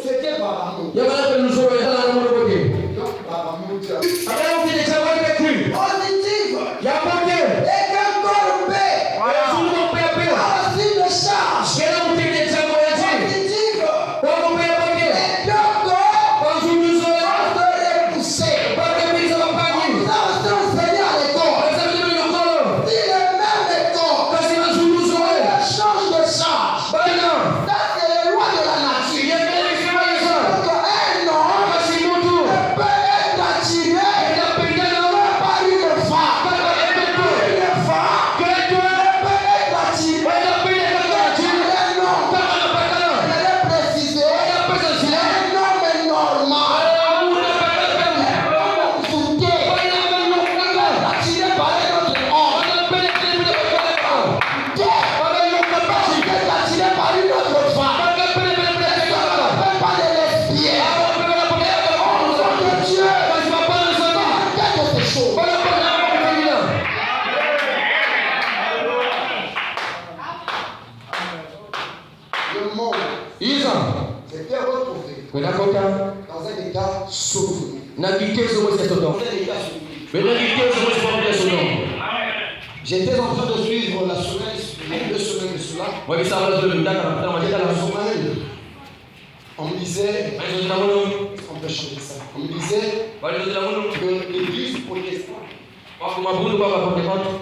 C'était Babamout. Positive. Et qu'un corps paix. Aussi de charge. Positive. Dans un état sauvé. J'étais en train de suivre la semaine, une semaine de cela. On me disait, on peut changer ça. On me disait que l'église protestante,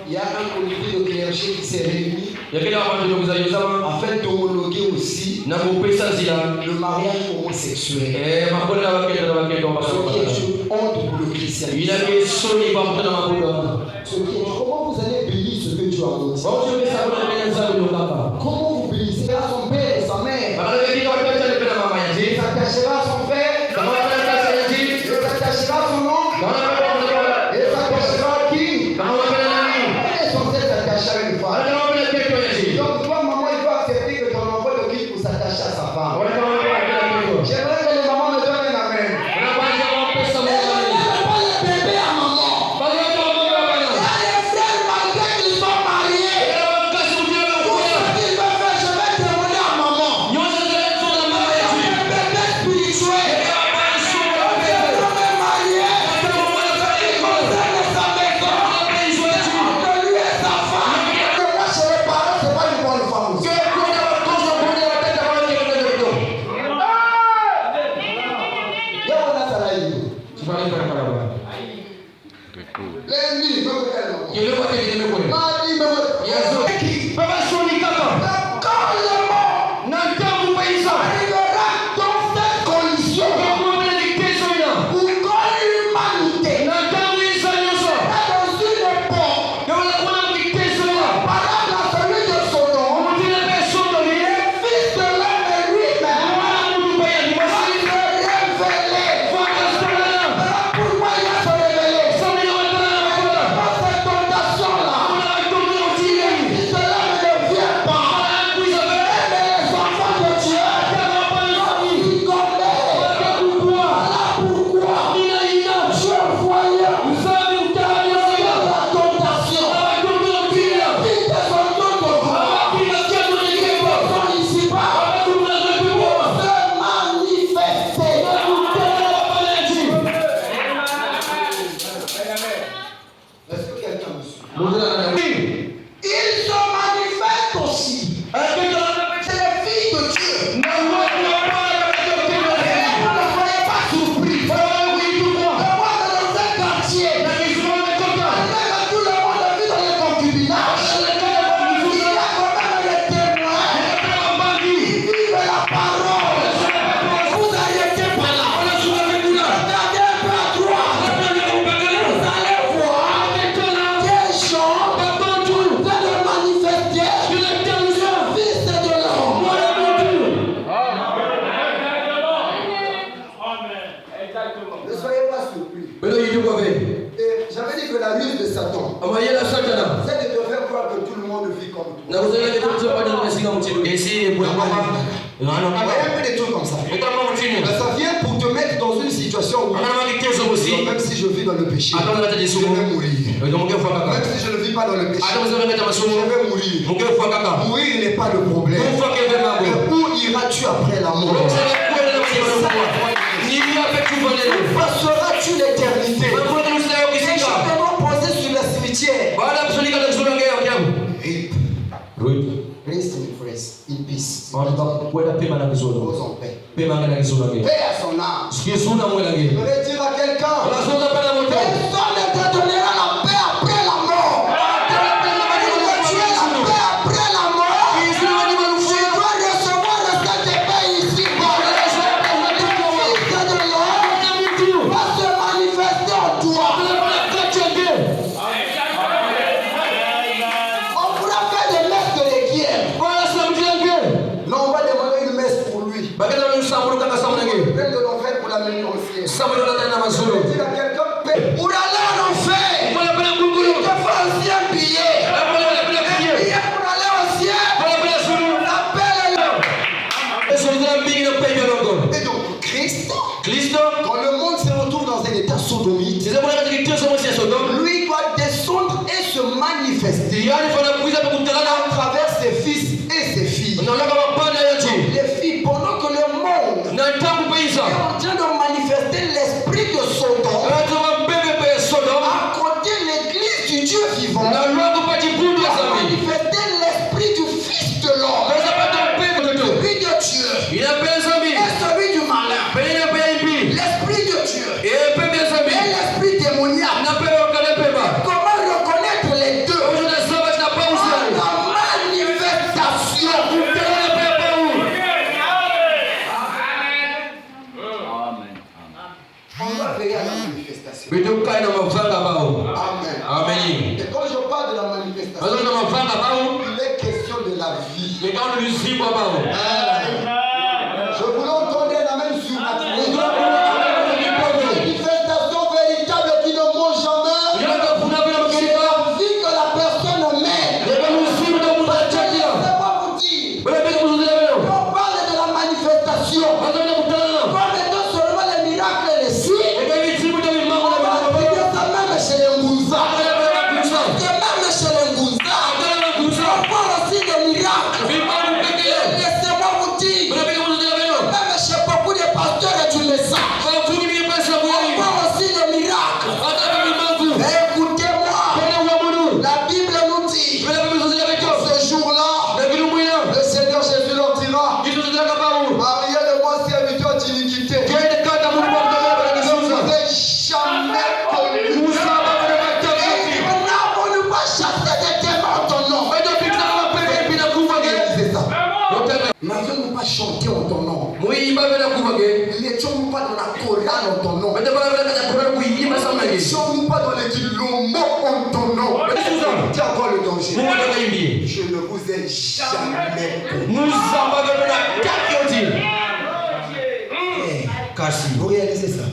il y a un comité de clergé qui s'est réuni afin d'homologuer aussi le mariage homosexuel. Ce qui est une honte pour le christianisme. Comment vous allez bénir ce que Dieu a donné? Comment vous bénissez à son père et sa mère? Il s'attachera à son père, il s'attachera à son oncle, il s'attachera à qui? On est censé s'attacher à une femme. Donc toi, maman, il faut accepter que ton enfant te quitte pour s'attacher à sa femme. J'aimerais que les mamans me donnent un amen. Ça vient pour te mettre dans une situation où même si je vis dans le péché, je vais mourir. Même si je ne vis pas dans le péché, je vais mourir. Mourir n'est pas le problème. Le souffrance, une piste. On va pouvoir paix maintenant qu'ils Pose en paix. paix maintenant qu'ils sont là. Paix à son âme. Ce qui est sous la moelle là. Je voudrais dire à quelqu'un, La chose appelle à votre personne ne te donnera la paix après la mort. Tu as la paix après la mort. Tu dois recevoir le Saint-Esprit ici. Le Fils de l'homme va se manifester en toi. On pourra faire des messes de l'équipe. Non, on va demander une messe pour lui. Plein de l'enfer pour l'amener au ciel. Je veux dire à quelqu'un, pour aller en enfer, il te faut aussi un billet. Un billet pour aller au ciel. L'appel. Et donc, Christ, quand le monde se retrouve dans un état sodomite, lui doit descendre et se manifester à travers ses fils et ses filles. Les filles, pendant que le monde est en train de manifester l'esprit de Sodome, à côté de l'église du Dieu vivant, a manifesté l'esprit du Fils de l'homme, celui de Dieu et celui du malin, l'esprit de Dieu et l'esprit démoniaque. Comment reconnaître les deux? La manifestation. On va veiller à la manifestation. Amen. Et quand je parle de la manifestation, il est question de la vie. Je voulais entendre un amen sur la manifestation véritable qui ne ment jamais. C'est la vie que la personne mène. Laissez-moi vous dire, quand on parle de la manifestation, comme étant seulement les miracles et les signes, on va dire ça même chez les Moussa. Parce que même chez les Moussa, on parle aussi des miracles. Laissez-moi vous dire, même chez beaucoup de pasteurs et du message, on parle aussi des miracles. Écoutez-moi, la Bible nous dit, ce jour-là, le Seigneur Jésus leur dira, Marie, le moi serviteur d'iniquité, je ne vous ai jamais connu. On n'a voulu pas chasser des démons en ton nom. C'est ça. N'avions-nous pas chanté en ton nom? N'étions-nous pas dans la chorale en ton nom? N'étions-nous pas dans les kilomos en ton nom? Tiens encore le danger. Je ne vous ai jamais connu. Vous réalisez ça?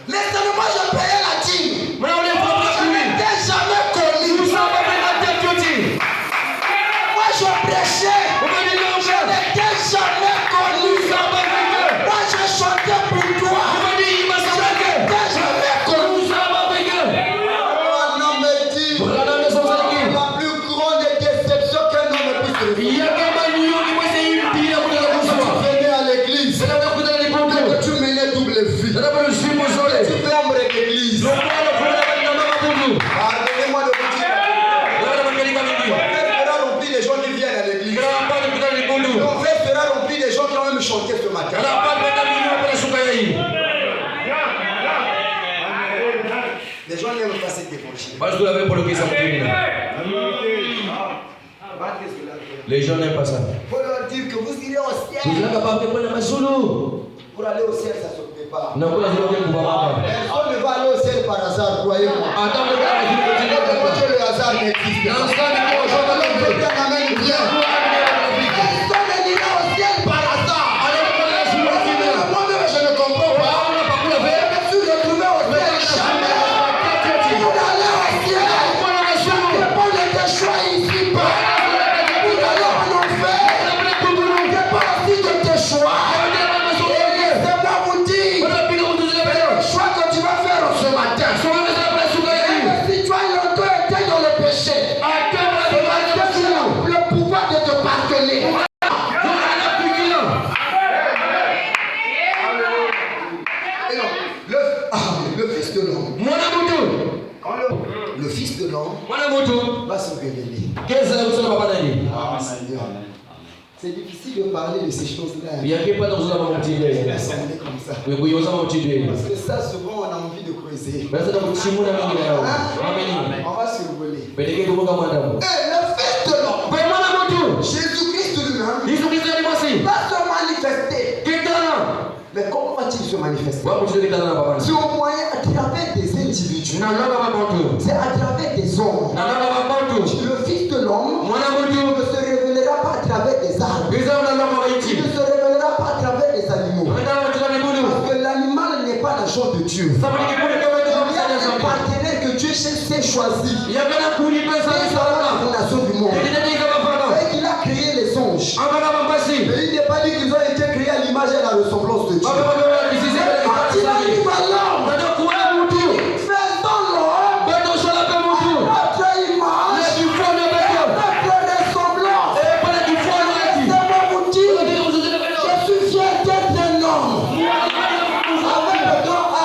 Mais seulement je payais la dîme. Je n'étais jamais connu. Moi je prêchais. Je n'étais jamais connu. Moi je chantais pour toi. Je n'étais jamais connu. Un homme me dit, la plus grande déception qu'un homme puisse vivre. Tu venais à l'église, tu menais double vie. Tu fais ombre l'église. Pardonnez-moi de vous dire. L'enfer sera rempli des gens qui viennent à l'église. L'enfer sera rempli des gens qui ont même chanté ce matin. Les gens n'aiment pas cette évangile. Les gens n'aiment pas ça. Il faut leur dire que vous irez au ciel. Pour aller au ciel, ça se prépare. Personne ne va aller au ciel par hasard, croyez-moi. Le hasard n'existe pas. Personne n'ira au ciel par hasard. Moi-même, je ne comprends pas. Je me suis retrouvé au ciel jamais. Pour aller au ciel, ça dépend de tes choix ici-bas. Pour aller en enfer, ça dépend aussi de tes choix. Laissez-moi vous dire, le choix que tu vas faire ce matin, si tu as longtemps été dans le péché, le pouvoir de te parler. C'est difficile de parler de ces choses-là. Il y a pas dans la montée. Comme ça. Oui, oui, on s'en montée. Parce que ça, souvent, on a envie de creuser. Mais ça dans le chimou là, On va survoler. Mais les gars, vous comment madame? Et le fils de l'homme, Mais moi la moto. Jésus-Christ lui-même, Ils sont qui sont les va se manifester. Qu'est-ce que Mais comment va-t-il se manifester? c'est C'est au moyen, à travers des individus. Non, non, pas moto. C'est à travers des hommes. Non, non, pas moto. Le fils de l'homme Moi la moto. ne se révélera pas à travers des arbres. Les hommes là, non, Il ne se révélera pas à travers des animaux. Parce que l'animal n'est pas la chose de Dieu. Ça veut dire que Il y a un partenaire que Dieu s'est choisi. il y a bien un coup de pied ça C'est la fondation du monde. Et qu'il a créé les anges. Mais il n'est pas dit qu'ils ont été créés à l'image et à la ressemblance de Dieu. Quand il arrive à l'homme, faisons l'homme à notre image, notre ressemblance. Laissez-moi vous dire, je suis fier d'être un homme. Avec le grand H,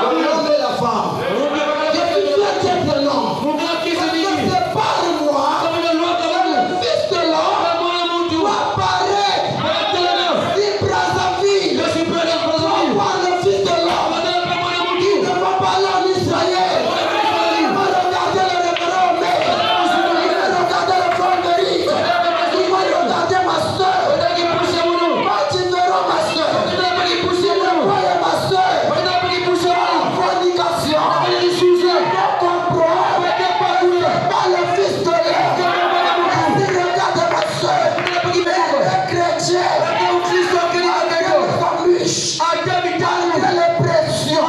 l'homme et la femme. Je suis fier d'être un homme. Parce que c'est par moi, le fils de l'homme va apparaître. Si Brazzaville, on voit le fils de l'homme, il ne va pas aller en Israël. Il va regarder le révérend Omé. Il va regarder le Fonderic. Il va regarder ma soeur. Quand tu verras ma soeur, tu me voyais ma soeur. En fornication, je comprends. Pas le fils de l'homme. Il regarde ma soeur. Elle est chrétienne. Malgré les pressions,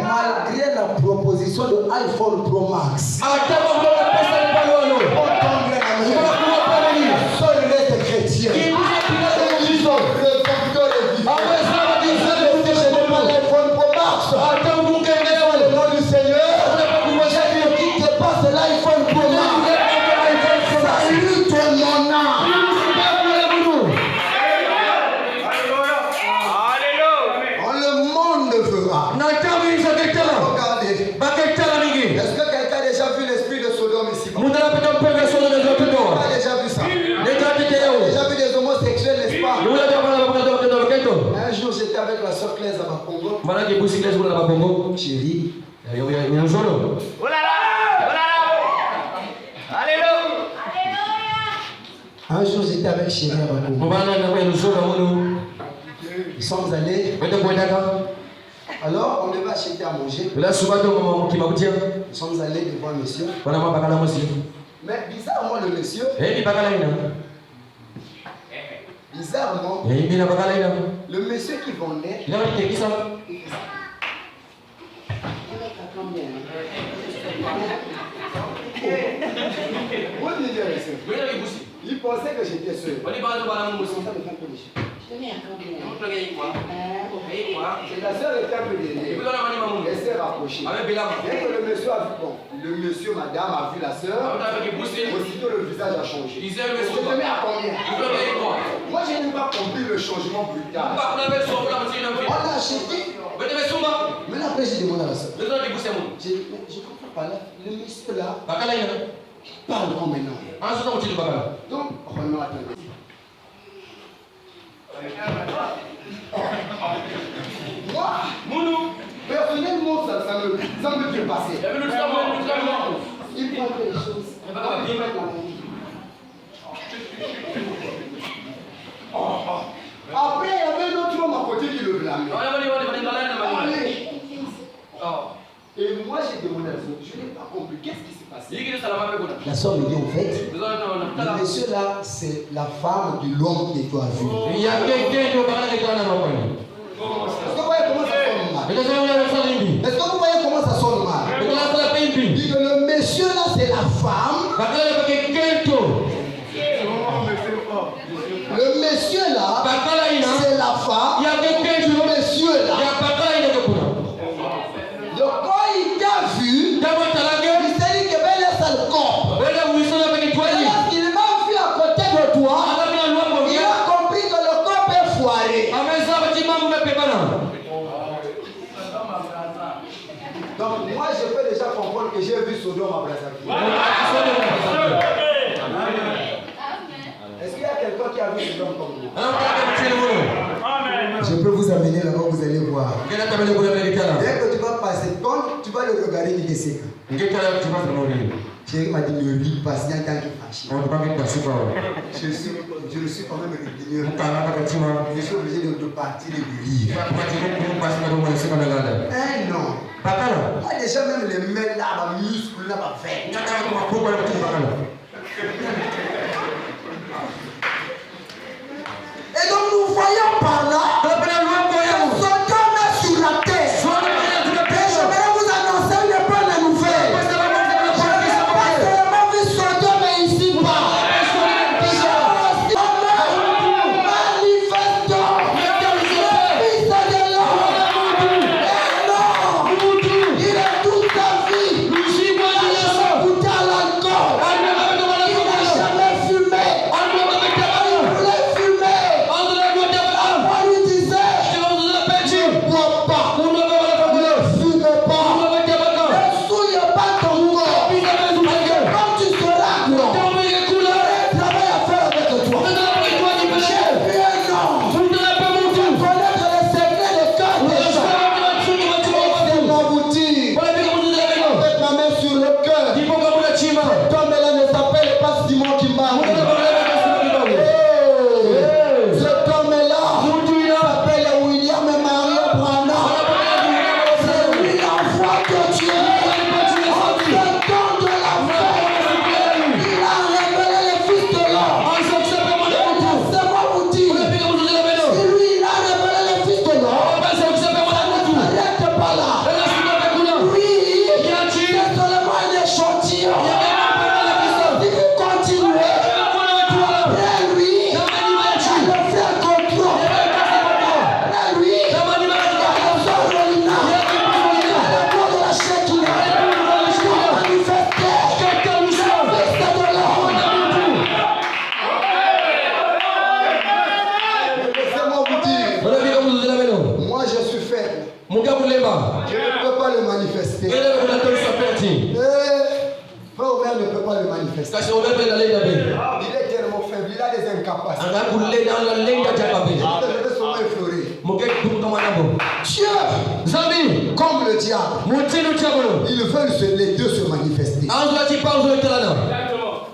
malgré la proposition de iPhone Pro Max, on tomberait la main. Seul reste chrétien. Le docteur est vivant. Je n'ai pas l'iPhone Pro Max. Le nom du Seigneur, qui dépasse l'iPhone Pro Max. Salut mon âme. Le monde fera. Regardez. Est-ce que quelqu'un a déjà vu l'esprit de Sodome ici-bas? Qui a déjà vu ça? Déjà vu des homosexuels, n'est-ce pas? Un jour, j'étais avec la soeur Claire à Congo. Chérie, un jour, j'étais avec Chérie à Congo. Nous sommes allés. Alors, on devait acheter à manger. Nous sommes allés devant le monsieur. Mais bizarrement, le monsieur, bizarrement, le monsieur qui vendait, il pensait que j'étais seul. Et la soeur était un peu derrière. Elle s'est rapprochée. Dès que le monsieur a vu, bon, le monsieur, madame a vu la soeur, aussitôt le visage a changé. Je te mets à combien? Moi, je n'ai pas compris le changement brutal. On a acheté. Mais après, j'ai demandé à la soeur. J'ai dit, mais je comprends pas là. Le monsieur là, il parle comme maintenant. Donc, vraiment, attendez. Moi, personnellement, ça me fait passer. Il prend les choses. Après, il y avait un autre homme à côté qui le blâmait. Allez. Et moi, j'ai demandé à la soeur, je n'ai pas compris. Qu'est-ce qui s'est passé? La soeur me dit en fait, le monsieur là, c'est la femme de l'homme que tu as vu. Est-ce que vous voyez comment ça sonne mal? Est-ce que vous voyez comment ça sonne mal? Il dit que le monsieur là, c'est la femme. Le monsieur là, c'est la femme. Le monsieur là. Donc quand il t'a vu, il s'est dit que ben là, ça le corps. Lorsqu'il m'a vu à côté de toi, il a compris que le corps est foiré. Donc moi je peux déjà comprendre que j'ai vu Sodome à Brazzaville. Je peux vous amener là-bas, vous allez voir. Dès que tu vas passer, quand tu vas le regarder, il est sec. Chérie m'a dit ne ris pas, c'est un temps qui fâche. Je suis quand même régulier. Je suis obligé de partir et de rire. Non. Moi déjà même les mains là, ma muscle là, ma veine. Et donc nous voyons par là son homme est sur la terre. Et j'aimerais vous annoncer une bonne nouvelle. Pas seulement vu son homme est ici bas. Manifestant le Fils de l'homme. Il est toute sa vie. Il n'a jamais goûté à l'alcool. Il n'a jamais fumé. Il voulait fumer. Avant lui disait, ne bois pas, ne fume pas, ne souille pas ton corps. Quand tu seras grand, il travaille à faire avec toi. J'ai vu un homme connaître les secrets de cœur des gens. C'est mon outil. Avec ma main sur le cœur. Cet homme-là ne s'appelle pas Simon Kimba. Cet homme-là s'appelle William et Maria Branham. C'est lui la voix de Dieu. En ce temps de la fin, il a révélé le Fils de l'homme. Laissez-moi vous dire, si lui il a révélé le Fils de l'homme, ça ne s'arrête pas là. Oui, c'est seulement un échantillon. Si vous continuez, après lui, il le fait contrôle. Après lui, il y a le sang de l'Ina. Il y a le nom de la Shekinah. Il va manifester le Fils de l'homme. Laissez-moi vous dire, moi je suis faible. Je ne peux pas le manifester. Frère Omer ne peut pas le manifester. Il est tellement faible, il a des incapacités. Je vais seulement effleurer. Dieu, comme le diable, ils veulent les deux se manifester.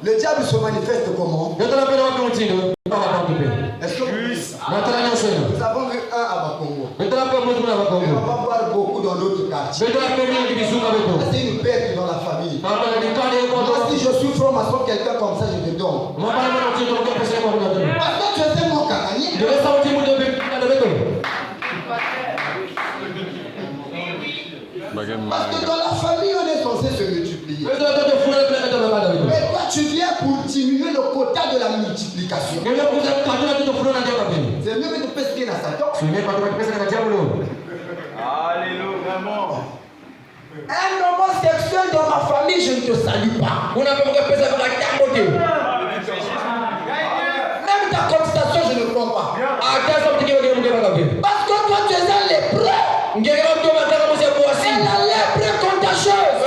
Le diable se manifeste comment? Est-ce que vous savez ça? Nous avons vu un à Bakongo. Et on va voir beaucoup dans d'autres quartiers. C'est une perte dans la famille. Moi, si je suis franc-maçon, quelqu'un comme ça, je te donne. Parce que tu sais mon cagagné. Parce que dans la famille, on est censé se multiplier. Mais toi, tu viens pour diminuer le quota de la multiplication. C'est mieux que de pesquer dans Satan. Alléluia, vraiment. Un homosexuel dans ma famille, je ne te salue pas. Même ta cotisation, je ne prends pas. Parce que toi, tu es un lépreux. Et la lèpre est contagieuse.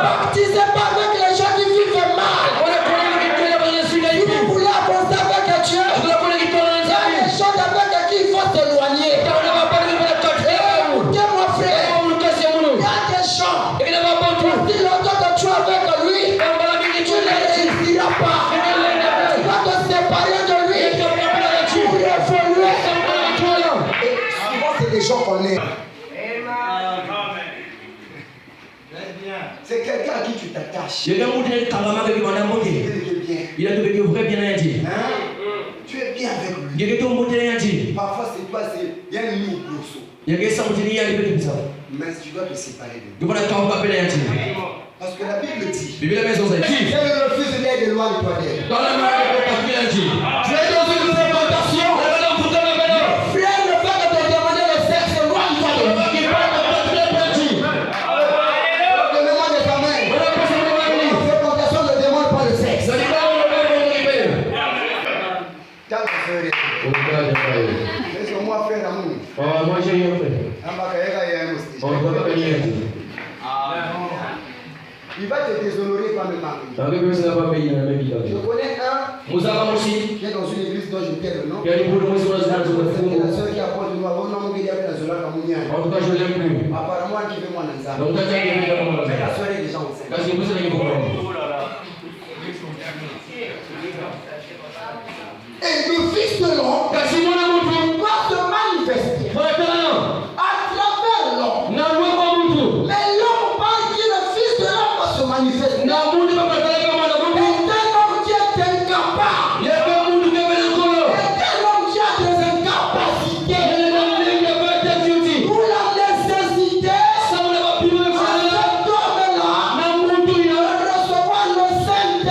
Baptisez pas avec les gens qui vivent mal. Si vous voulez avancer avec Dieu, il y a des choses avec qui il faut s'éloigner. Écoutez-moi, frère. Il y a des gens. Si longtemps que tu es avec lui, tu ne réussiras pas. Tu vas te séparer de lui pour évoluer. Et souvent, c'est des gens qu'on aime. C'est quelqu'un à qui tu t'attaches. Il est bien. Tu es bien avec lui. Parfois, c'est toi, il y a une ligne au grosso. Mais tu dois te séparer de lui. Parce que la Bible dit, si elle refuse d'aide, éloigne-toi d'elle. Tu es dans une fréquentation. Frère ne peut que te demander le sexe, éloigne-toi de lui. Donne-moi des amens. La fréquentation ne demande pas le sexe. Quand tu fais rien. Laisse-moi faire l'amour. Moi j'ai rien fait. Il va te déshonorer par le mari. Je Je connais un qui est dans tel nom. Il y a des bouts de musique dans C'est la la zone. seule qui apporte du noir. Au nom de Dieu, la Zola Kamounian. En tout cas, je l'aime plus. Apparemment, qui veut moi dans ça. Donc, tu as dit que Mais la soirée est déjà enceinte. parce que vous savez que Oh là là. Et le Fils de l'homme va se manifester à travers l'homme. Mais l'homme parle que le Fils de l'homme va se manifester. Et un homme qui est incapable. Et un homme qui a des incapacités. Pour la nécessité à cet homme-là de recevoir le Saint-Esprit.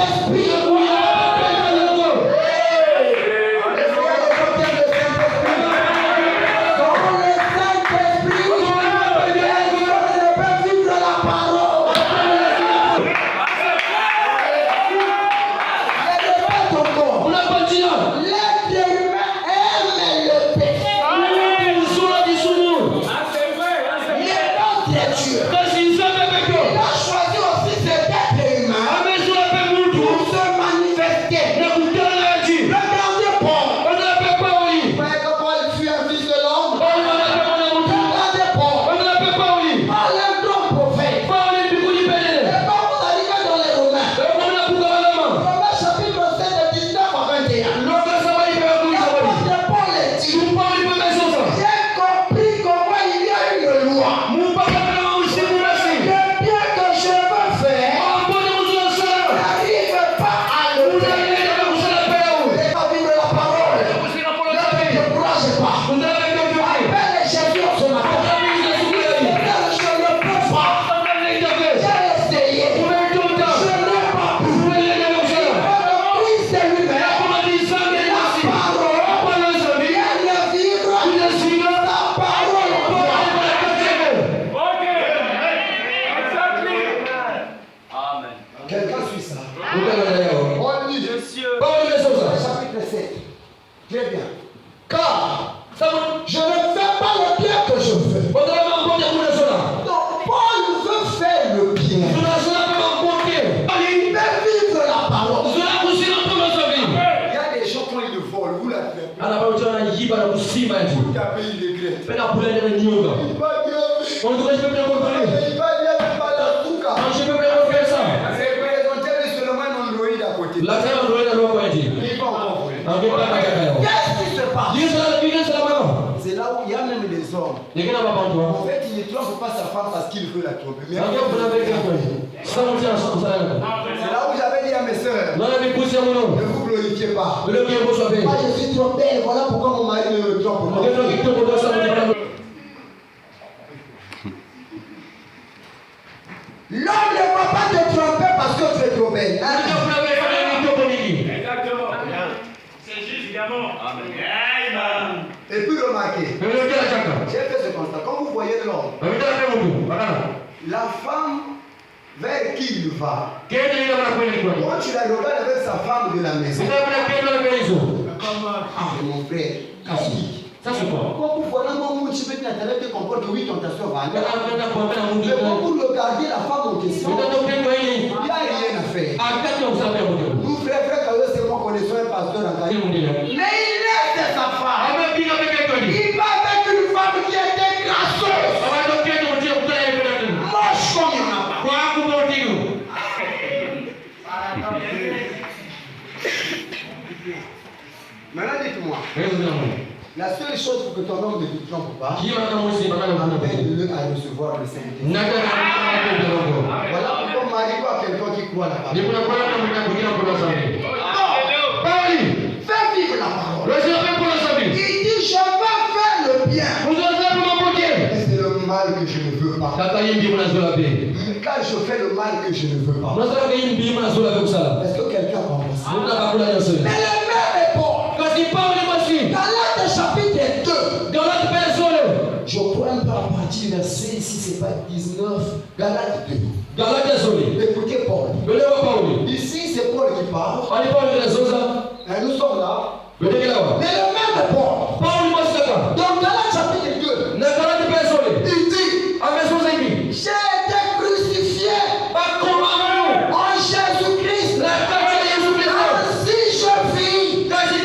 Quelqu'un suit ça. On lit chapitre 7. Très bien. Car je ne fais pas le bien que je fais. Donc Paul veut faire le bien. Il veut vivre la parole. Il y a des gens quand ils le volent, vous la faites. Vous tapez, il regrette. Il va bien pas la touka. C'est présenté seulement un Android à côté. Il va encore voler. Qu'est-ce qui se passe? C'est là où il y a même des hommes. En fait, il ne trompe pas sa femme parce qu'il veut la tromper. Mais c'est là où j'avais dit à mes soeurs, ne vous glorifiez pas. Moi, je suis trop belle, voilà pourquoi mon mari ne me trompe pas. L'homme ne va pas te tromper parce que tu es trop belle. Exactement. C'est juste, évidemment. Amen. Et puis remarquez, j'ai fait ce constat. Quand vous voyez l'homme, la femme vers qui il va, quand tu la regardes avec sa femme de la maison, mon frère, quand vous voyez un homme qui peut te comporte 8 tentations, mais quand vous regardez la femme en question, il n'y a rien à faire. Nous, frères, c'est moi connaissons un pasteur en Caïn. Mais il laisse sa femme. Il va avec une femme qui était grasseuse. Moche comme il n'y en a pas. Maintenant, dites-moi. La seule chose pour que ton homme ne te trompe pas, amène-le à recevoir le Saint-Esprit. Voilà pourquoi Marie voit quelqu'un qui croit la parole. Fais vivre la parole. Il dit, je vais faire le bien. Et c'est le mal que je ne veux pas. Quand je fais le mal que je ne veux pas. Est-ce que quelqu'un comprend ça? Mais le même est bon. Galates chapitre 2. Je prends pas à partir du verset, si ce n'est pas 19, Galates 2. Écoutez Paul. Ici, c'est Paul qui parle. Et nous sommes là. Mais le même est Paul. Dans Galates chapitre 2, il dit, j'ai été crucifié en Jésus-Christ. Ainsi je vis. C'est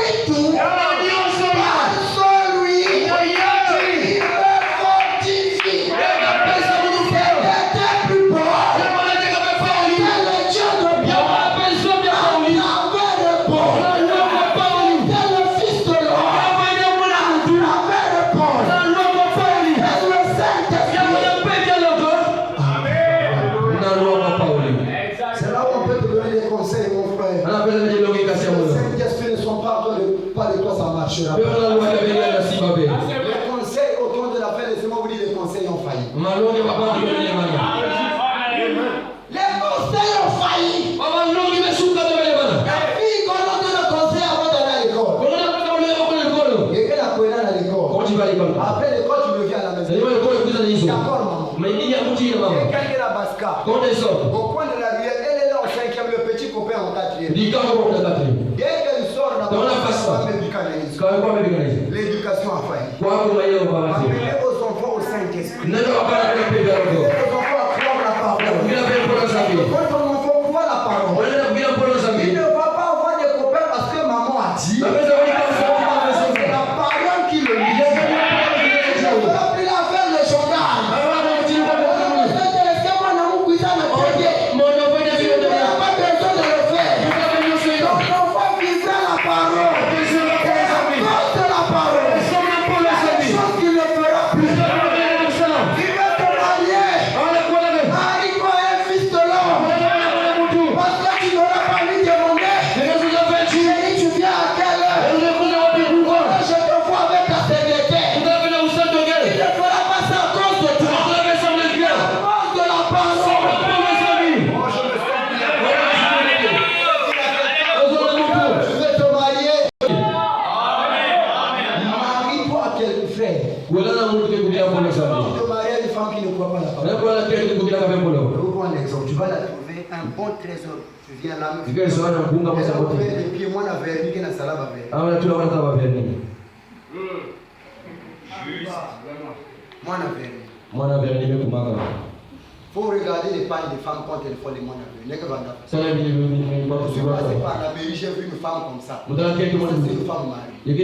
vitu Yala nyonso paso lui il me fortifie. C'était plus fort. C'était le Dieu de Pierre. Il avait répondu. C'était le Fils de l'homme. Il avait répondu. C'est le Saint-Esprit. C'est là où on peut te donner des conseils, mon frère. Les Saint-Esprit ne sont pas de toi, ça marchera. Les conseils au temps de la fin, laissez-moi vous dire, les conseils ont failli. Les conseils ont failli. La fille qu'on a donné le conseil avant d'aller à l'école. Et elle a connu à l'école. Après l'école, tu reviens à la maison. D'accord, maman. Et quand elle a Basca, au coin de la rivière, elle est là au 5e, le petit copain en 4e. Dès qu'elle sort là-bas, elle va médicaliser. L'éducation a failli. Amenez vos enfants au Saint-Esprit. Amenez vos enfants à croire la parole. Quand ton enfant croit la parole, il ne va pas avoir des copains parce que maman a dit. C'est la parole qui le dit. Il ne va plus la faire le journal. Laissez-moi dans mon cuisine me prier. Il n'a pas besoin de le faire. Ton enfant vivra la parole. Porte la parole. La chose qu'il ne fera plus. Il va te marier. Marie-toi un fils de l'homme. Parce que tu n'auras pas lui demander. Tu viens à quelle heure? Je te vois avec ta secrétaire. Il ne fera pas ça à cause de toi. À cause de la parole. Moi, je me sens bien. Je vais te marier. Marie-toi à quel frère? Tu te maries à une femme qui ne croit pas la parole. Je vous prends un exemple. Tu vas la trouver un bon trésor. Tu viens là, elle a ouvert les pieds, moi, la vernis, qui n'a salade avec. Moi, la vernis. Faut regarder les pagnes des femmes quand elles font les moines à vernis. Je suis passé par la mairie, j'ai vu une femme comme ça. C'est une femme mariée. Il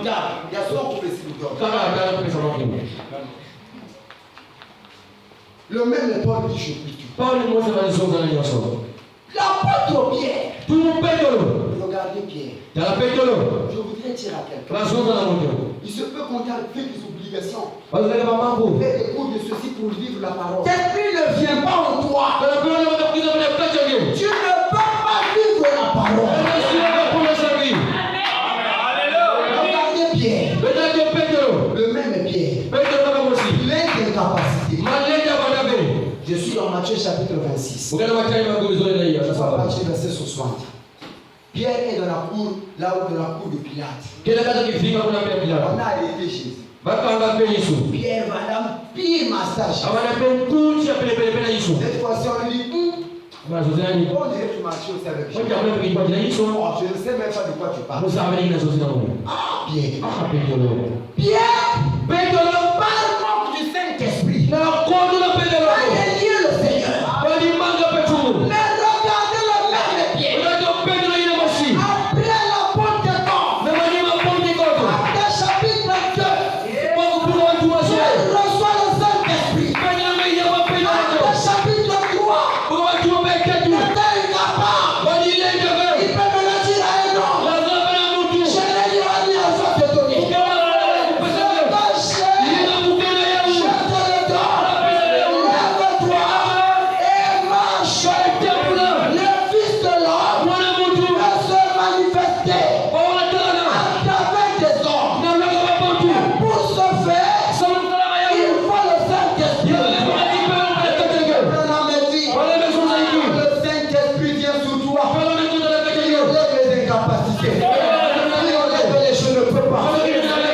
y a son couple ici. Le même est Paul dit je prie tout. L'apôtre Pierre. Regardez Pierre. Je voudrais dire à quelqu'un. Il se peut qu'on t'a fait des obligations. Fais des cours de ceci pour vivre la parole. L'esprit ne vient pas en toi. Tu ne peux pas vivre la parole. Regardez Pierre. Le même est Pierre. Il est d'incapacité. Je suis dans Matthieu chapitre 26. Matthieu verset 60. Pierre est dans la cour, là où dans la cour de Pilate. On a arrêté Jésus. Pierre va là, pire massage. Cette fois-ci, on lui dit, on dirait que tu marches aussi avec Jésus. Oh, je ne sais même pas de quoi tu parles. Ah, Pierre. Pierre, par manque du Saint-Esprit. Allez lire le Seigneur. Mais regardez le même Pierre. Après la Pentecôte, Actes chapitre 2, il reçoit le Saint-Esprit. Actes chapitre 3, il était incapable. Il peut me le dire à un homme. Je l'ai dit à lui, elle va te donner. Je te le donne. Lève-toi et marche. Le Fils de l'homme va se manifester à travers des hommes. Et pour ce faire, il faut le Saint-Esprit. On a dit, le Saint-Esprit vient sur toi. Il enlève les incapacités. Il enlève les je ne peux pas.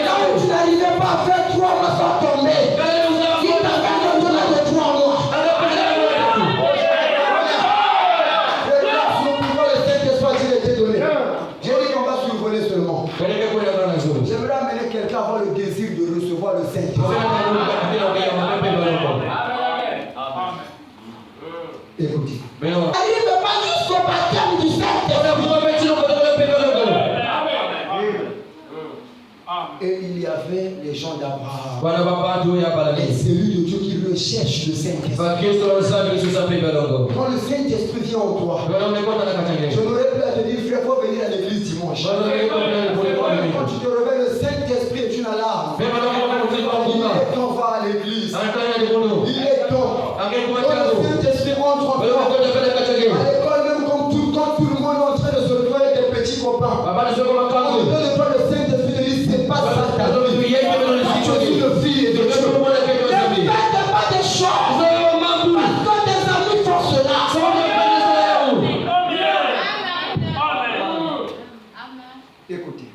Là où tu n'arrivais pas à faire 3 mois sans tomber, il t'avait donné de 3 mois. Regarde sur le pouvoir, le Saint-Esprit il était donné. J'ai dit qu'on va survoler seulement. J'aimerais amener quelqu'un à avoir le désir de recevoir le Saint-Esprit. Écoutez. N'arrive pas jusqu'au baptême du Saint-Esprit. Et il y avait les gens d'Abraham. Et c'est lui de Dieu qui recherche le Saint-Esprit. Quand le Saint-Esprit vient en toi, je n'aurais plus à te dire, frère, faut venir à l'église dimanche. Quand tu te réveilles, le Saint-Esprit est une alarme. Il est temps, va à l'église. Il est temps. Quand le Saint-Esprit rentre en toi, à l'école, même quand tout le monde est en train de se retrouver avec des petits copains, on te donne pas le Saint-Esprit de dire, c'est pas ça. Tu es une fille et de Dieu. Ne faites pas des choses parce que tes amis font cela. Écoutez.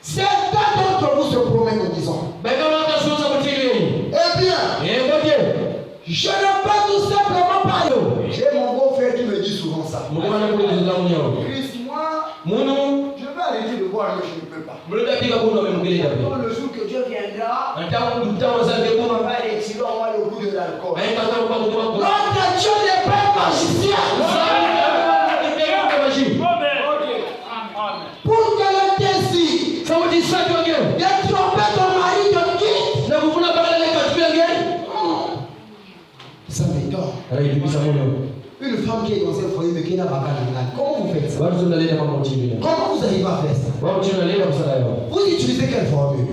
Certains d'entre vous se promènent en disant, eh bien, je ne peux tout simplement pas. J'ai mon beau-frère qui me dit souvent ça. Chris, moi, je vais arrêter de boire, mais je ne peux pas. Le jour que Dieu viendra, on va retirer en moi le goût de l'alcool. Notre Dieu n'est pas un magicien. Pour que le désir de tromper ton mari te quitte, ça m'étonne. Une femme qui est dans un foyer mais qui n'a pas de. Comment vous faites ça? Comment vous arrivez à faire ça? Vous utilisez quelle formule?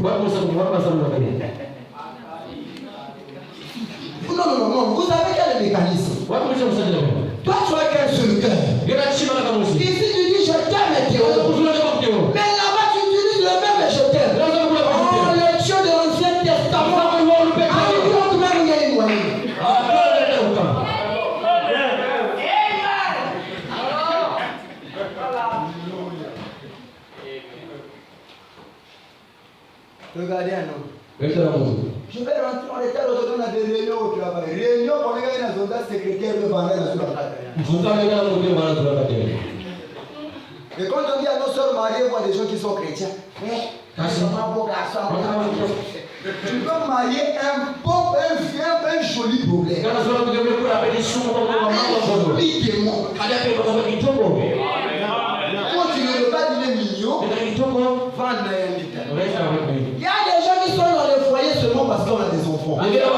Non, vous avez quel mécanisme? Toi, tu as qu'un seul cœur. Ici, tu dis je t'aime et Théo. Mais là-bas, tu utilises le même et je t'aime. Oh, le Dieu de l'Ancien Testament. Regardez un homme. Je vais rentrer, on était aujourd'hui dans des réunions au travail. Réunion pour les gars dans un secrétaire de Vandal sur la table. Et quand on dit à nos soeurs mariées, on voit des gens qui sont chrétiens. Mais, tu peux marier un joli problème. Un joli démon. Quand tu ne veux pas dire mignon, vendre un litre. Il y a des gens qui sont dans les foyers seulement parce qu'on a des enfants. Il est temps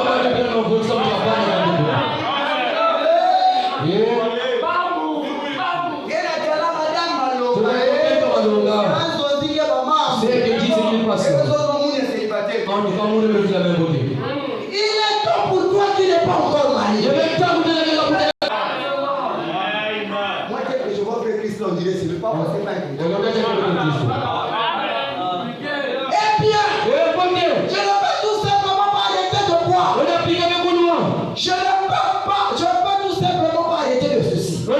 pour toi qui n'es pas encore marié. Moi, dès que je vois Frère Christ, on dirait c'est le pas parce que c'est pas un chrétien. Eh bien, je ne peux tout simplement pas arrêter de boire. Je peux tout simplement pas arrêter de ceci. Le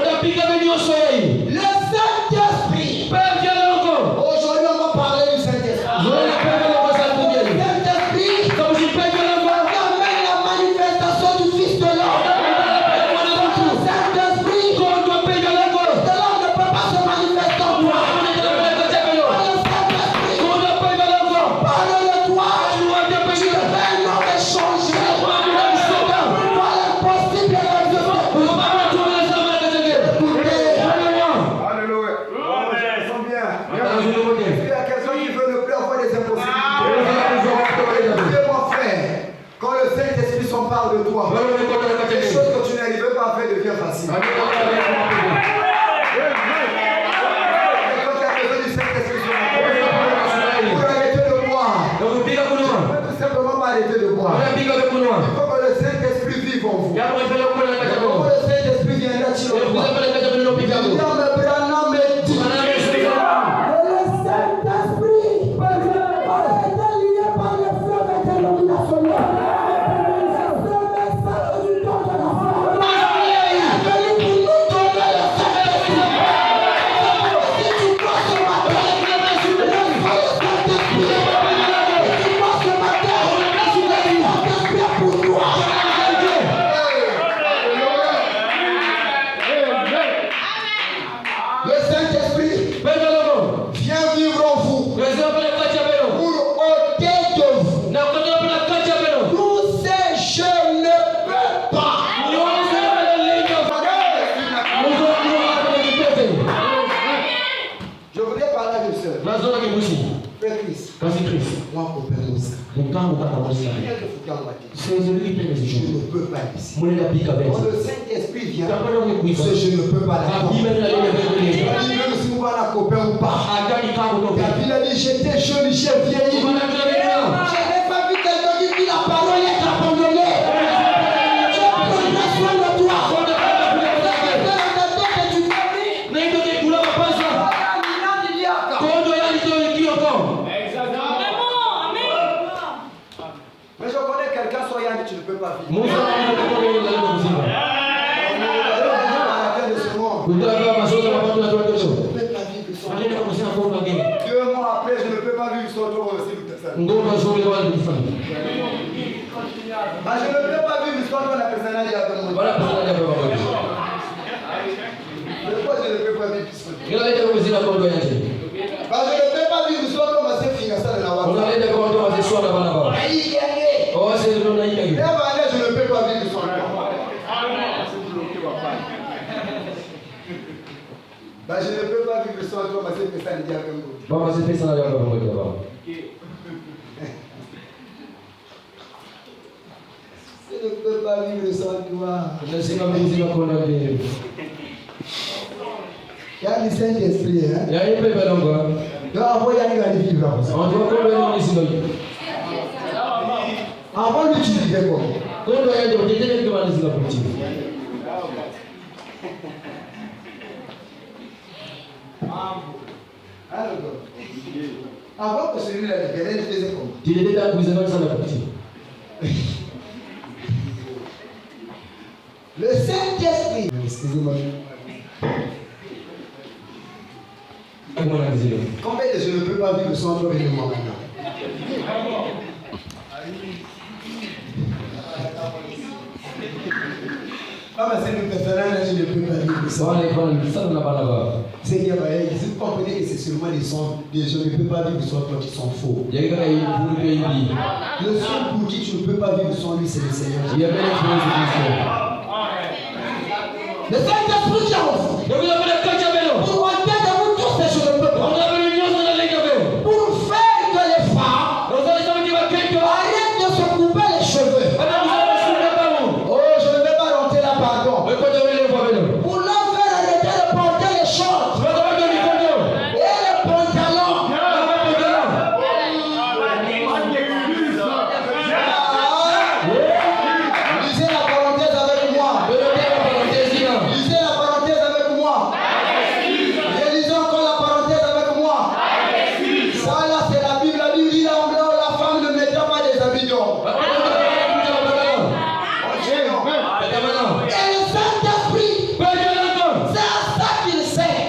Saint-Esprit. Aujourd'hui, on va parler du Saint-Esprit. De toi. Les choses que tu n'arrivais pas à faire deviennent faciles. Et quand tu as besoin du Saint-Esprit sur la terre, pour arrêter de boire, tu ne peux tout simplement pas arrêter de boire. Il faut que le Saint-Esprit vive en vous. Quand le Saint-Esprit viendra sur vous, Mutango katamosa. C'est celui qui peut les Je choses. ne peux pas ici. Mwenye pika Quand vezi. le Saint-Esprit vient, Kapana kuikuisa. je ne peux pas l'attendre. Kabime na lele vezi. Même si vous allez copain ou pas. Agani kango toke. Il a dit j'étais jeune, j'ai vieilli. Je n'ai pas vu quelqu'un qui dit la parole est abandonnée. Je prendrai soin de toi. Mais je connais quelqu'un, soyez tu ne peux pas vivre. Musa anatoka ile leo mzima. Je ne Utaka masoza na watu watu peux kesho. pas vivre sans Anene kwa kusema kwa ngine. 2 mois après, je ne peux pas vivre sans toi aussi. Ngoma zuri kwa kufanya. Je ne peux pas vivre sans toi, la personne avec moi. Wala kusema jambo moja. Pourquoi je ne peux pas vivre sans toi? Kila leo kuzina kwa ndo yake. Je ne peux pas vivre sans toi, mais c'est financier de la voiture. Unaleta kwa ndo wazee na bana baba. Oh, c'est le nom d'Aïe. Je ne peux pas vivre sans toi. Je ne peux pas vivre sans toi, mais c'est que ça ne dit avec moi. Baba c'est pesa na jambo moja baba. Je ne peux pas vivre sans toi. Unasema mzima kwa ndo yake. Il y a du Saint-Esprit, hein? Ya ipe balongo. Donc, avant, il y a une vivre. On doit quoi le sino. Avant, lui, tu vivais comment? Kondo yaje utetele kwa nzila kuti. Avant que celui-là, il faisait comment? Tileta kuzana sana kuti. Le Saint-Esprit. Excusez-moi. Combien de je ne peux pas vivre sans toi et moi maintenant? C'est le personnage, je ne peux pas vivre sans toi. C'est qu'il y a, vous comprenez que c'est seulement des sons, je ne peux pas vivre sans toi qui sont faux. Le seul pour qui tu ne peux pas vivre sans lui, c'est le Seigneur. Le Saint-Esprit qui a offert. Pour entendre vous tous ces choses, je ne peux pas. Pour faire que les femmes arrêtent de se couper les cheveux. Oh, je ne vais pas rentrer là, pardon. Pour leur faire arrêter de porter les shorts et les pantalons. Lisez la parenthèse avec moi. Lisez la parenthèse avec moi. Relisons encore la parenthèse avec moi. Ça là, c'est la Bible. La Bible dit là, la femme ne mettra pas des habits d'homme. Et le Saint-Esprit, c'est à ça qu'il sert.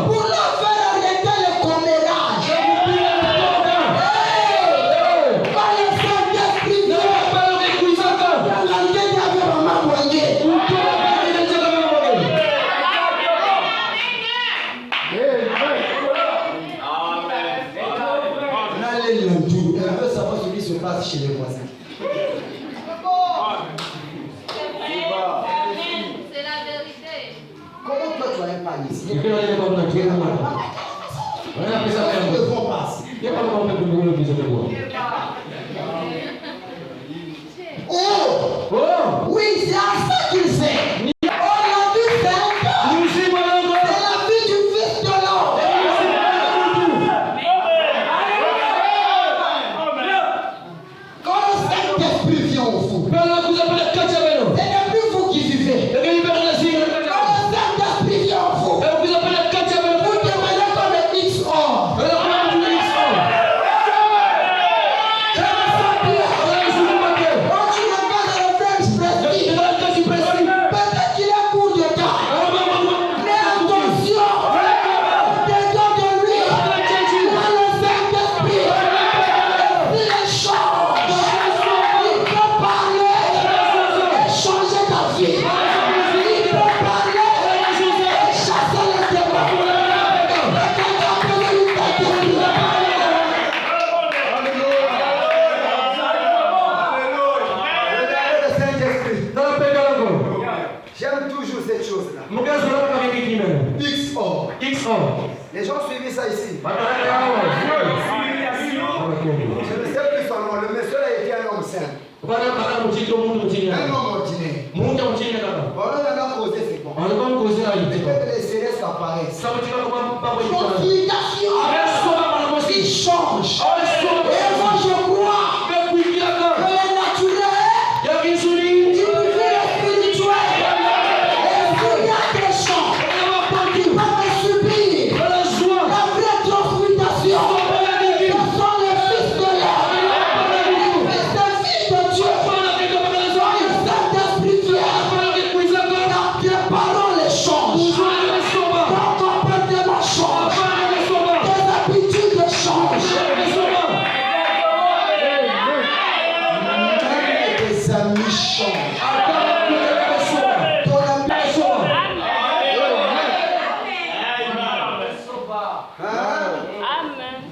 Pour leur faire arrêter le commérage. Quand le Saint-Esprit vient, la gueule avait maman moyenne. On a les lundus. Elle veut savoir ce qui se passe chez les voisins. C'est la vérité. Comment toi tu as un panier ici? Ils Ils ne vont pas. Oh! Oui, c'est à ça qu'il sert. On l'a vu, c'est un cœur. C'est la vie du Fils de l'homme. Quand le Saint-Esprit vient au fond, ce n'est plus vous qui vivez. Quand le Saint-Esprit vient au fond, vous devenez comme le X-Or. Quand tu regardes le French Presby, peut-être qu'il est court de taille. Mais attention, dedans de lui, dans le Saint-Esprit, il échange. Il peut parler et changer ta vie. Il peut parler et chasser les démons. Et quelqu'un peut lui têter. Regardez le Saint-Esprit. J'aime toujours cette chose-là. XO. Les gens suivent ça ici. Je ne sais plus son nom. Le monsieur là était un homme simple. Un homme ordinaire. Voilà, on a causé, c'est bon. Peut-être les célestes apparaissent. Configuration qui change. Et moi je crois que le naturel divine et spirituel. Et s'il y a des gens qui peuvent subir la vraie transmutation, ce sont les fils de l'homme, les fils de Dieu. Saint-Esprit vient, tes paroles les changent, ton comportement change, tes habitudes changent. Tes amis changent. Ton ami change.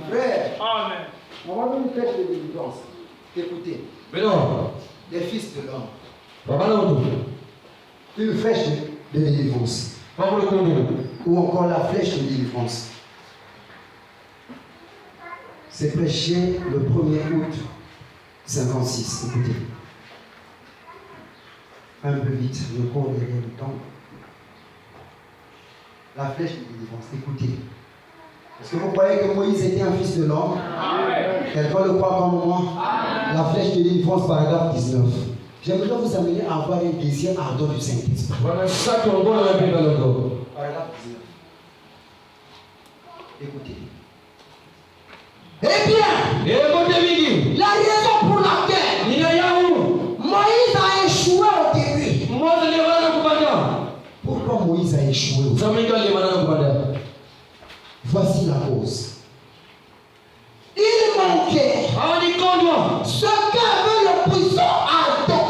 Frère, on va nous faire de l'évidence. Écoutez, des fils de l'homme, une flèche de délivrance, ou encore la flèche de délivrance. C'est prêché le 1er août 56. Écoutez. Un peu vite, je cours derrière le temps. La flèche de délivrance, écoutez. Est-ce que vous croyez que Moïse était un fils de l'homme? Quelqu'un le croit comme moi? La flèche de délivrance, paragraphe 19. J'aimerais vous amener à avoir un désir ardent du Saint-Esprit. Paragraphe 19. Écoutez. Eh bien, la raison pour laquelle Moïse a échoué au début. Pourquoi Moïse a échoué au début? Voici la cause. Il manquait ce qu'avait le puissant Adam.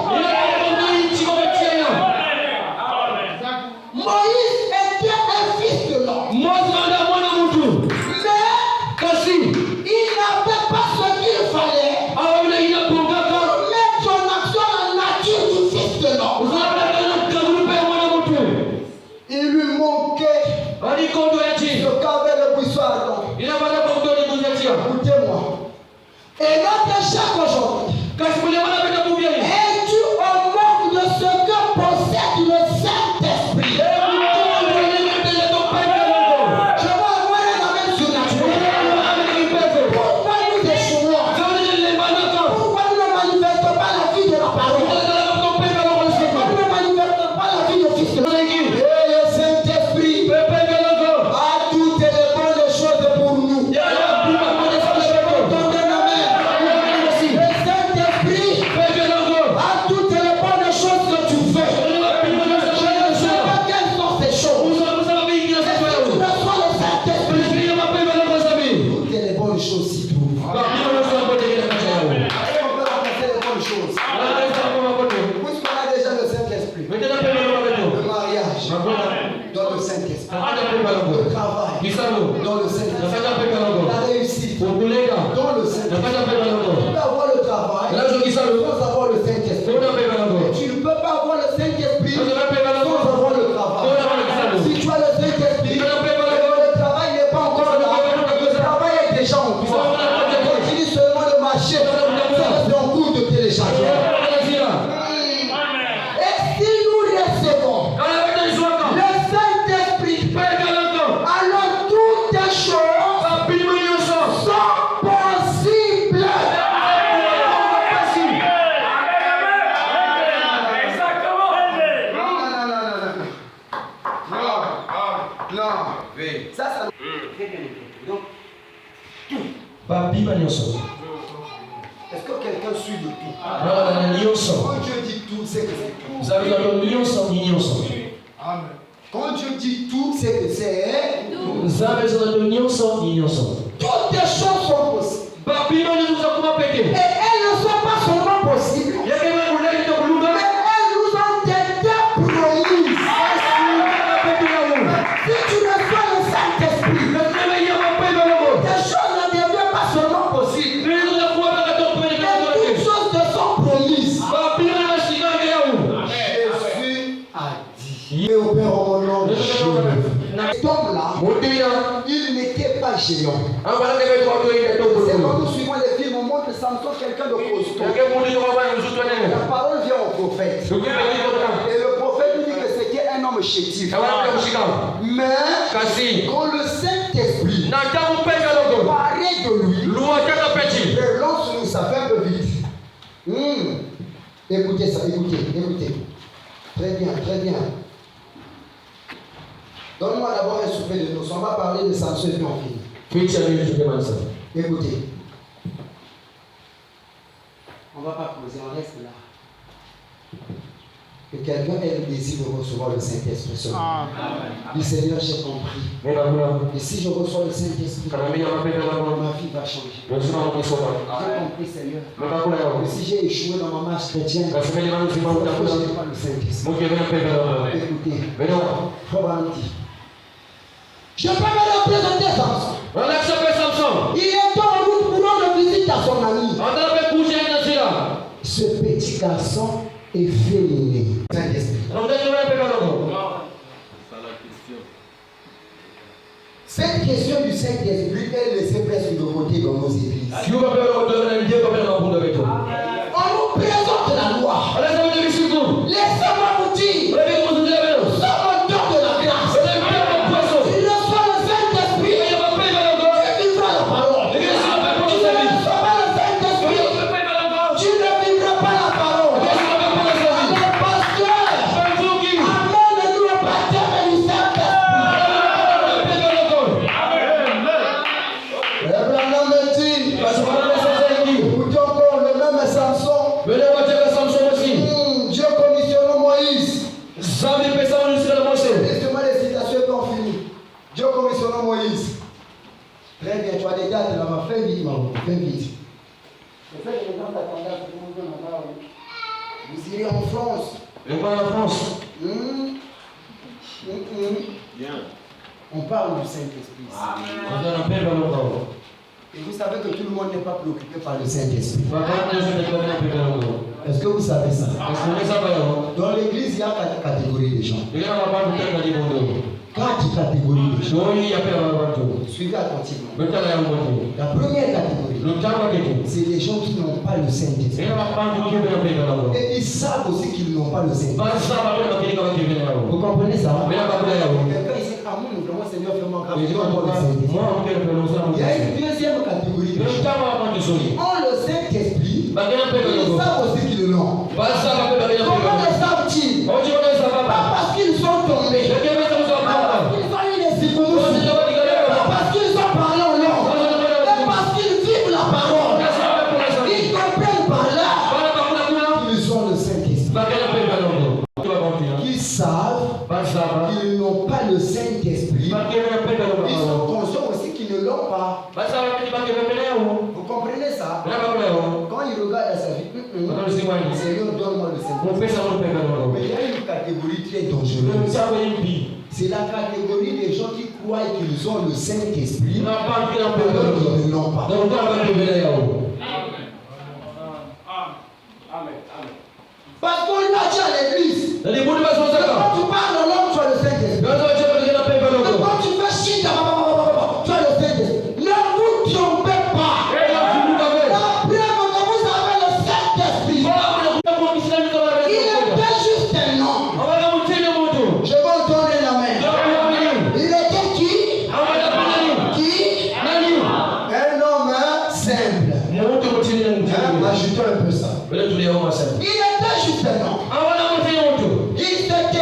Moïse était un fils de l'homme. Mais il n'avait pas ce qu'il fallait pour mettre en action la nature du fils de l'homme. Il lui manquait ce qu'avait le puissant Adam. Écoutez-moi. Et notre échec aujourd'hui est dû au manque de ce que possède le Saint-Esprit. Je vais avoir un amen surnaturel. Pourquoi nous échouons? Pourquoi nous ne manifestons pas la vie de la parole? Pourquoi nous ne manifestons pas la vie de Fils de Dieu? Et le Saint-Esprit a toutes les bonnes choses pour nous. Dans le Saint-Esprit. Le travail. Dans le Saint-Esprit. La réussite. Dans le Saint-Esprit. Tu peux avoir le travail sans avoir le Saint-Esprit. Tu ne peux pas avoir le Saint-Esprit sans avoir le travail. Si tu as le Saint-Esprit, le travail n'est pas encore là. Le travail est déjà en toi. Continue seulement de marcher. C'est en cours de téléchargement. Et si nous recevons le Saint-Esprit, alors toutes les choses sont possibles. Non. Ça. Donc, est-ce que quelqu'un suit le tout? Quand Dieu dit tout, c'est que c'est tout. Amen. Quand Dieu dit tout, c'est que c'est tout. Toutes les choses sont possibles. Et elles ne sont pas seulement possibles, mais elles nous ont été promises. Si tu reçois le Saint-Esprit, des choses ne deviennent pas seulement possibles, mais toutes choses te sont promises. Jésus a dit, et au Père en mon nom, cet homme-là, il n'était pas géant. C'est quand nous suivons les films Samson quelqu'un de costaud. Yake mundu kwa bwana mzito La nene. parole vient au prophète. Tukipe kiko kana. Et le prophète lui dit que c'était un homme chétif. Kama ndio kushika. Mais Kasi. quand le Saint-Esprit Na tamu pega logo. parlait de lui, Luwa taka peti. lance-nous, ça fait un peu vite. Écoutez ça, écoutez. Très bien, très bien. Donne-moi d'abord un soufflet de nous. On va parler de Samson et puis on finit. Ficha ni tukema sana. Écoutez. On ne va pas poser, on reste là. Que quelqu'un ait le désir de recevoir le Saint-Esprit seulement. Du Seigneur, j'ai compris. Et si je reçois le Saint-Esprit, ma vie va changer. J'ai compris, Seigneur. Et si j'ai échoué dans ma marche chrétienne, je n'ai pas le Saint-Esprit. Écoutez, je peux me représenter Samson. Il est en route pour rendre visite à son ami. Ce petit garçon est féminin. Saint-Esprit. Cette question du Saint-Esprit est laissée presque de côté dans nos églises. On nous présente la loi. Laissez-moi vous dire, nous sommes au temps de la grâce. Tu reçois le Saint-Esprit, tu vivras la parole. Tu ne reçois pas le Saint-Esprit, tu ne vivras pas la parole. Alors, pasteur, amène-nous au baptême du Saint-Esprit. Abraham me dit, écoutez encore le même Samson. Dieu commissionne Moïse. Laissez-moi les citations et on finit. Dieu commissionne Moïse. Très bien, tu as des dates là-bas. Fais vite, maman. Fais vite. Je fais des exemples d'attendage pour vous donner là-bas. Vous irez en France. Bien. On parle du Saint-Esprit. Et vous savez que tout le monde n'est pas préoccupé par le Saint-Esprit. Est-ce que vous savez ça? Dans l'église, il y a 4 catégories de gens. 4 catégories de gens. Suivez attentivement. La première catégorie, c'est les gens qui n'ont pas le Saint-Esprit. Et ils savent aussi qu'ils n'ont pas le Saint-Esprit. Vous comprenez ça? Quelqu'un ici, amour, vraiment, Seigneur, fais-moi grâce. Il y a une deuxième catégorie de gens. Ont le Saint-Esprit, ils savent aussi qu'ils l'ont. Comment le savent-ils? Pas parce qu'ils sont tombés. Pas parce qu'ils ont eu des circonstances. Pas parce qu'ils ont parlé en langue. Mais parce qu'ils vivent la parole. Ils comprennent par là qu'ils ont le Saint-Esprit. Qu'ils savent qu'ils n'ont pas le Saint-Esprit. Ils sont conscients aussi qu'ils ne l'ont pas. Vous comprenez ça? Quand ils regardent à sa vie, Seigneur, donne-moi le Saint-Esprit. Mais il y a une catégorie très dangereuse. C'est la catégorie des gens qui croient qu'ils ont le Saint-Esprit, alors qu'ils ne l'ont pas. Parce qu'on lui a dit à l'église, quand tu parles en langue, tu as le Saint-Esprit. Quand tu fais chier, tu as le Saint-Esprit. Ne vous trompez pas. La preuve que vous avez le Saint-Esprit, il était juste un homme. Je vais entendre la main. Il était qui? Un homme simple. Ajoutons un peu ça. Il était juste un homme. Il s'était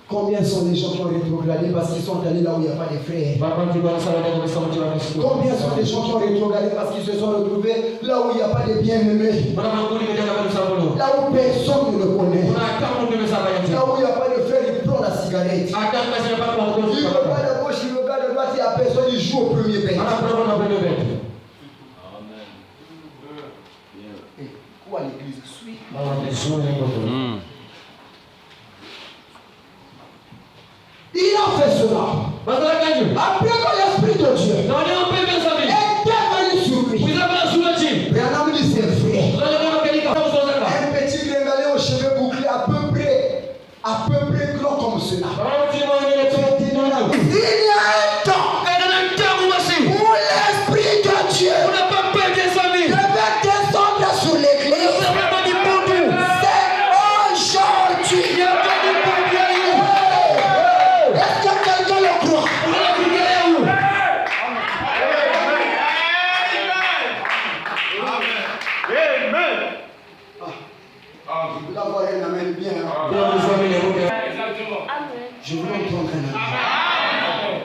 Combien sont les gens qui ont rétrogradé parce qu'ils sont allés là où il n'y a pas de frères? Combien sont les gens qui ont rétrogradé parce qu'ils se sont retrouvés là où il n'y a pas de bien-aimés? Là où personne ne le connaît. Là où il n'y a pas de frère, il prend la cigarette. Il ne veut pas de gauche, il regarde de droite, il n'y a personne, il joue au premier bête. Et quoi l'église suit? Il a fait cela. Après que l'Esprit de Dieu est venu sur lui, Branham dit c'est vrai. Un petit gringalet aux cheveux bouclés à peu près gros comme cela. Il y a un temps où l'Esprit de Dieu devait descendre sur l'église. C'est aujourd'hui. Est-ce que quelqu'un le croit? Je voulais avoir un amen bien. Je voulais entendre un amen.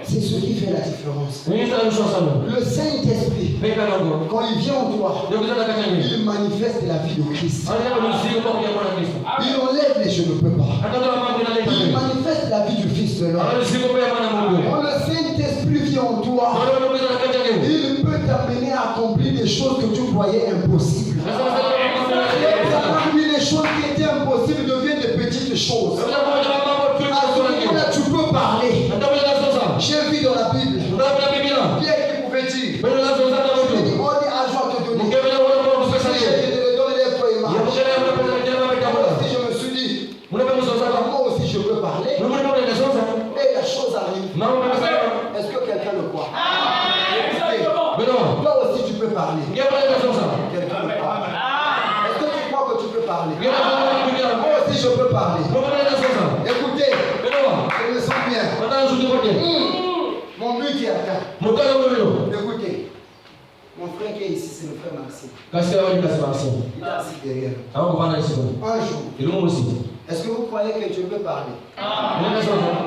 C'est ce qui fait la différence. Le Saint-Esprit, quand il vient en toi, il manifeste la vie de Christ. Il enlève les je ne peux pas. Il manifeste la vie du Fils de l'homme. Quand le Saint-Esprit vient en toi, il peut t'amener à accomplir des choses que tu croyais impossibles. Parmi les choses qui étaient impossibles deviennent de petites choses. À ce moment-là, tu peux parler. J'ai vu dans la Bible. Pierre qui pouvait dire, on dit argent à te donner. Je te le donne les feuilles marches. Moi aussi je me suis dit, moi aussi je peux parler. Et la chose arrive. Est-ce que quelqu'un le croit? Toi aussi tu peux parler. Quelqu'un le croit. Est-ce que tu crois que tu peux parler? Moi aussi je peux parler. Écoutez, je me sens bien. Mon but est atteint. Écoutez, mon frère qui est ici, c'est le frère Maxime. Il est assis derrière. Un jour, est-ce que vous croyez que Dieu peut parler?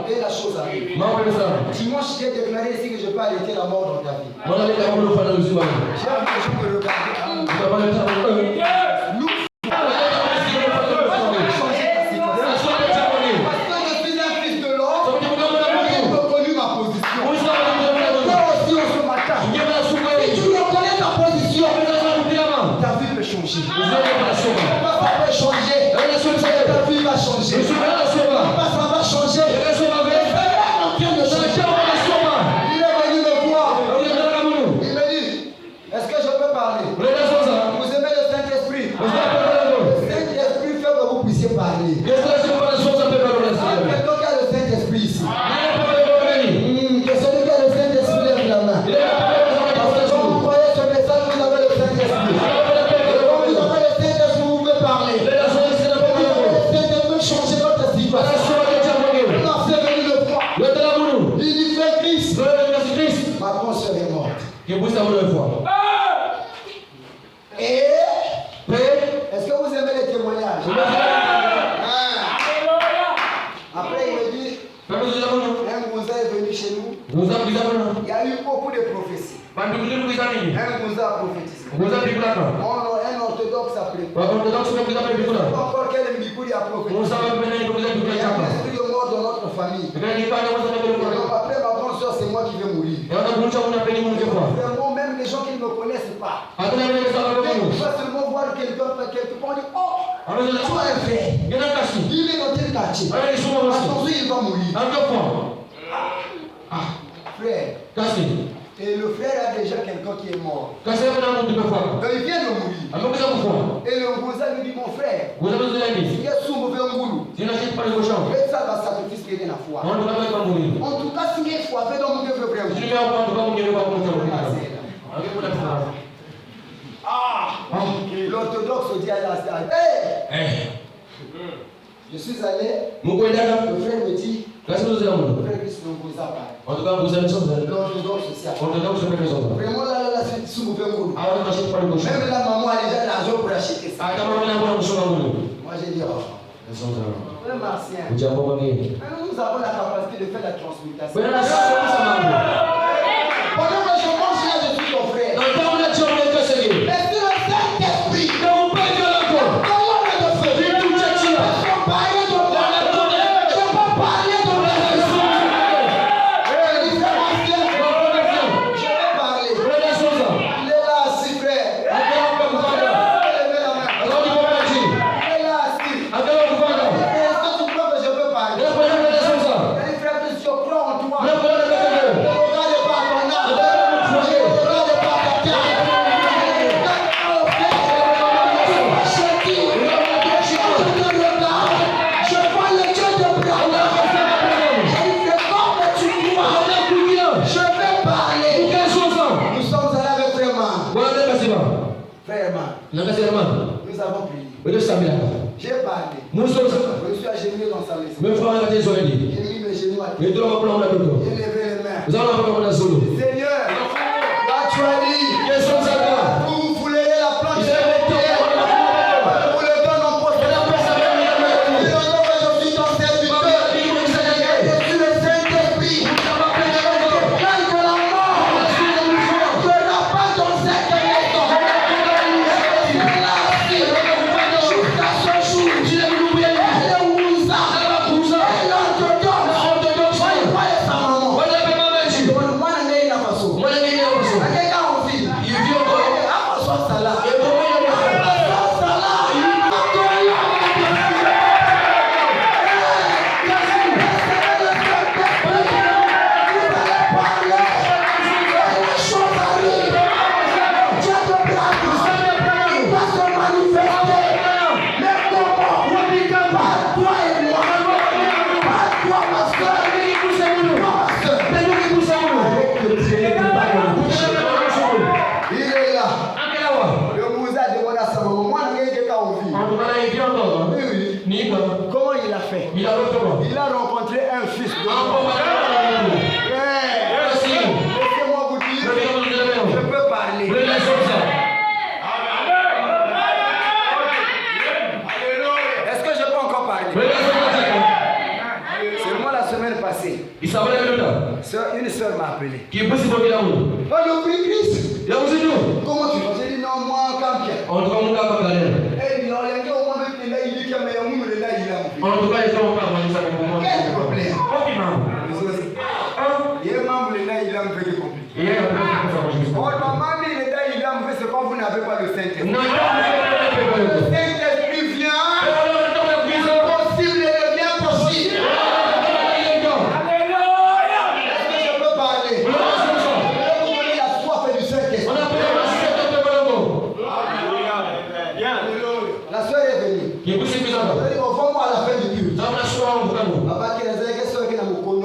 Et la chose arrive. Dimanche, j'ai déclaré ici que je peux arrêter la mort dans ta vie. J'ai envie que je me regarde. Nous, changer. Ta vie va changer. Ça va changer. Il est venu me voir. Il me dit, est-ce que je peux parler? Vous aimez le Saint-Esprit? Le Saint-Esprit fait que vous puissiez parler. Quelqu'un qui a le Saint-Esprit ici. Que celui qui a le Saint-Esprit lève la main. Parce que quand vous croyez ce message, vous avez le Saint-Esprit. Ma conscience est morte. Et est-ce que vous aimez les témoignages? Après il me dit, un Gonza est venu chez nous. Il y a eu beaucoup de prophéties. Un Gonza a prophétisé. Un orthodoxe a prophétisé. Encore quel Mbikouri a prophétisé. L'esprit de mort dans notre famille. Après ma grande soeur, c'est moi qui vais mourir. Vraiment, même les gens qui ne me connaissent pas. Ils vont seulement voir quelqu'un quelque part, dire, oh, tu as un frère. Il est dans tel quartier. Attention, il va mourir. Frère. Et le frère a déjà quelqu'un qui est mort. Donc il vient de mourir. Et le Gonza lui dit, mon frère, il y a sous mauvais ngoulou. Et ça va sacrifice qui est dans la foi. En tout cas, si il est foi, fais donc mon Dieu vrai. L'orthodoxe dit à la salle, hey! Je suis allé, le frère me dit, le frère Christ ne vous a pas. L'orthodoxe social. Vraiment là, c'est sous mauvais ngoulou. Même la maman a déjà l'argent pour acheter ça. Moi j'ai dit, oh. Frère Martien, Ujambo mwingine. nous avons la capacité de faire la transmutation. Wewe unasoma mambo. Pendant que je mange là, je suis ton frère. Na kama unachomeka sasa hivi. Mais si le Saint-Esprit, Na upendo wako. colonne de feu, Vitu chachia. je peux parler de moi. Je peux parler de moi. Il dit, frère Martien, je vais parler. Wewe unasoma. Il est là assis, frère. Levez la main. Angalau kwa chini. Il est là assis. Angalau kwa Est-ce que tu crois que je peux parler? Wewe unasoma. Il dit, frère, que je crois en toi. Wewe unasoma. Ne regarde pas ton âme. Ne regarde pas ta taille. Je vois le Dieu d'Abraham. Il fait comme tu crois. Je vais parler. Nous sommes allés avec frère Man. Frère Man, nous avons prié. J'ai parlé. Je suis agenouillé dans sa maison. J'ai mis mes genoux à terre. J'ai levé les mains. Seigneur, là tu as dit, vous voulez la planche de terre. Vous le donne en possession. Il dit, non, je suis ton serviteur. Je suis le Saint-Esprit. L'âge de la mort ne n'a pas ton secret. Il est là assis jusqu'à ce jour. Elle vous a. Elle l'orthodoxe. Croyez sa maman. Moi, je n'ai pas façon. Quelqu'un en vie. Ah, soit ça là. Il est là. Le Moussa demande à sa maman, moi, je n'ai quelqu'un en vie. Oui, oui. Comment il a fait? Il a rencontré un fils de moi. Laissez-moi vous dire, je peux parler. Est-ce que je peux encore parler? Seulement la semaine passée, une soeur m'a appelé. Oh, le prix Christ. Comment tu vas? J'ai dit non, moi, quand bien. Elle dit, oh, il y a au moins il dit qu'il y a un monde là, il a quel problème? Il y a un membre là, il a un peu compliqué. Oh, maman, il est là, il a un peu, c'est pas vous n'avez pas le Saint-Esprit. Le Saint-Esprit vient. Possible, il devient possible. Est-ce que je peux parler? Je vais vous donner la soif du Saint-Esprit. La soeur est venue. Elle dit, envoie-moi à la fin du culte. Papa,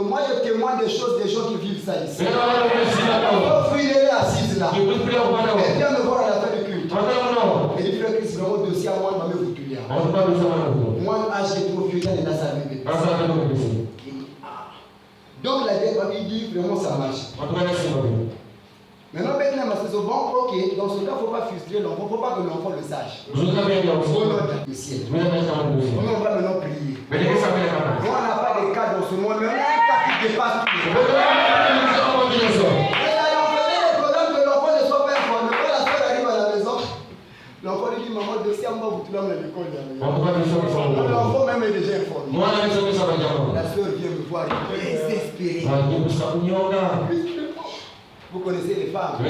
moi, je témoigne des choses des gens qui vivent ça ici. L'offre, il est assise là. Elle vient me voir à la fin du culte. Elle dit, frère Christ, vraiment dossier à moi, je vais vous tuer. Moi, j'ai trop vieux, il est là, ça va. Donc, la famille dit, vraiment, ça marche. Maintenant, c'est bon, ok, dans ce cas, il ne faut pas frustrer l'enfant, il ne faut pas que l'enfant le sache. Au nom du ciel. Nous, on va maintenant prier. Nous, on n'a pas de cas dans ce monde, mais on a un cas qui dépasse tout. Et là, on faisait le problème que l'enfant ne soit pas informé. Quand la soeur arrive à la maison, l'enfant lui dit, maman, dossier à moi, vous tout l'homme à l'école. L'enfant même est déjà informé. La soeur vient me voir, désespérée. Vous connaissez les femmes. On ne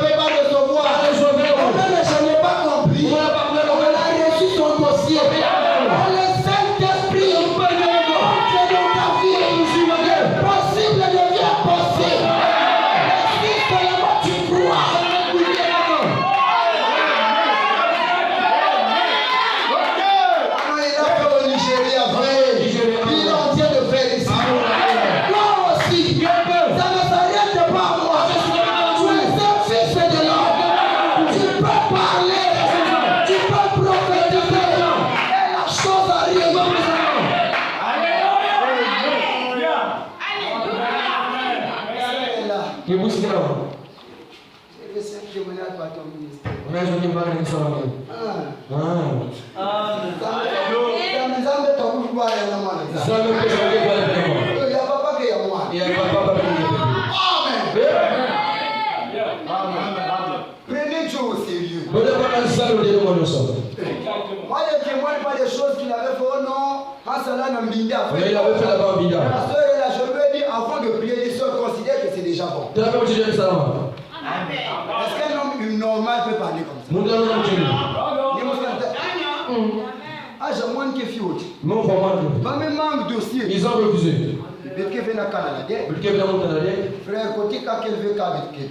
peut pas recevoir. Moi-même, je n'ai pas compris. On a reçu son dossier. Le Saint-Esprit, c'est dans ta vie. Possible devient possible. Et si seulement tu crois. On est là pour le Nigeria, vrai. Il est en train de faire ici. Toi aussi, ça ne s'arrête pas à moi. Tu es un fils de l'homme. Tu peux parler, tu peux prophétiser. ni mbali ni swala moja. Zambe takuwa ya na mwana. Zambe pesa kwa kwa kwa. Ya papa ke ya mwana. Ya papa kwa. Prenez Dieu au sérieux. Bole bana salo de mwana so. Moi je témoigne pas des choses qu'il avait fait au nom. Hasala na mbinda. Il avait fait là-bas mbinda. La sœur est là, je lui ai dit avant de prier, les sœurs considèrent que c'est déjà bon. Tu as pas utilisé ça là. Est-ce qu'un homme normal peut parler comme ça? Mon gars non tu. Ah, j'ai moins que fiote. Mon frère. Pas même manque dossier. Ils ont refusé. Mais que vient à Canada? Porque vient mon Canada. Frère, côté quand qu'elle veut qu'avec elle.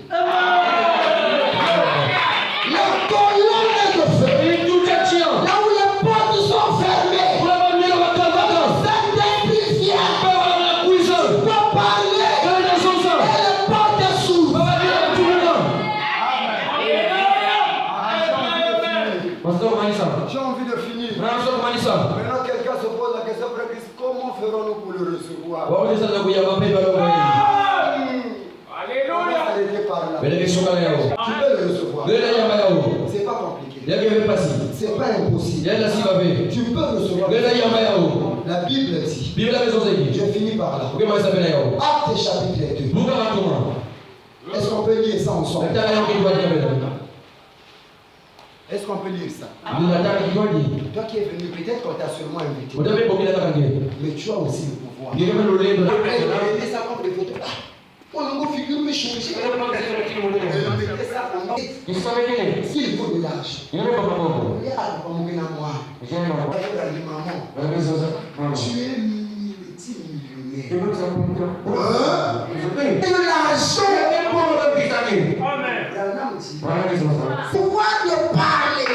La colonne de feu. Et tout est tient. Là où les portes sont fermées. Pour la bonne la vacances. Saint-Esprit vient. Pas la cuisine. Pour parler. Quelle est la chose? Et les portes s'ouvrent. Pas la tout le monde. Pasteur Manissa. J'ai envie de finir. Pasteur Manissa. Maintenant, quelqu'un se pose la question, frère Christ, comment ferons-nous pour le recevoir? Wa on ça kuya ba pe ba lo. Alléluia. Allez par là. Bele kesho kana yao. Tu peux le recevoir. Bele ya ba yao. C'est pas compliqué. Ya ke pasi. C'est pas impossible. Ya la si ba be. Tu peux recevoir. Bele ya ba yao. La Bible dit. Bible la maison zeki. Je finis par là. Ke ma sa bele yao. Acte chapitre 2. Buka matuma. Est-ce qu'on peut lire ça ensemble? Nataka yao ke doit dire bele. Est-ce qu'on peut lire ça? Nataka ki doit dire. Toi qui es venu, peut-être qu'on t'a seulement invité. Utabe boki la kange. Mais tu as aussi le pouvoir. Ngeke ba lo lendo. Mettez ça comme des photos. On a une figure méchante. Mettez ça comme Ni sabe kile. s'il faut de l'argent. Yule baba bongo. Regarde comme on a moi. Jema. Maman, Baba zoza. tu es multimillionnaire. Ke ba sa bongo. Et l'argent est pour le vitamine. Amen. Il y en a aussi. Baba zoza. Pourquoi ne parler?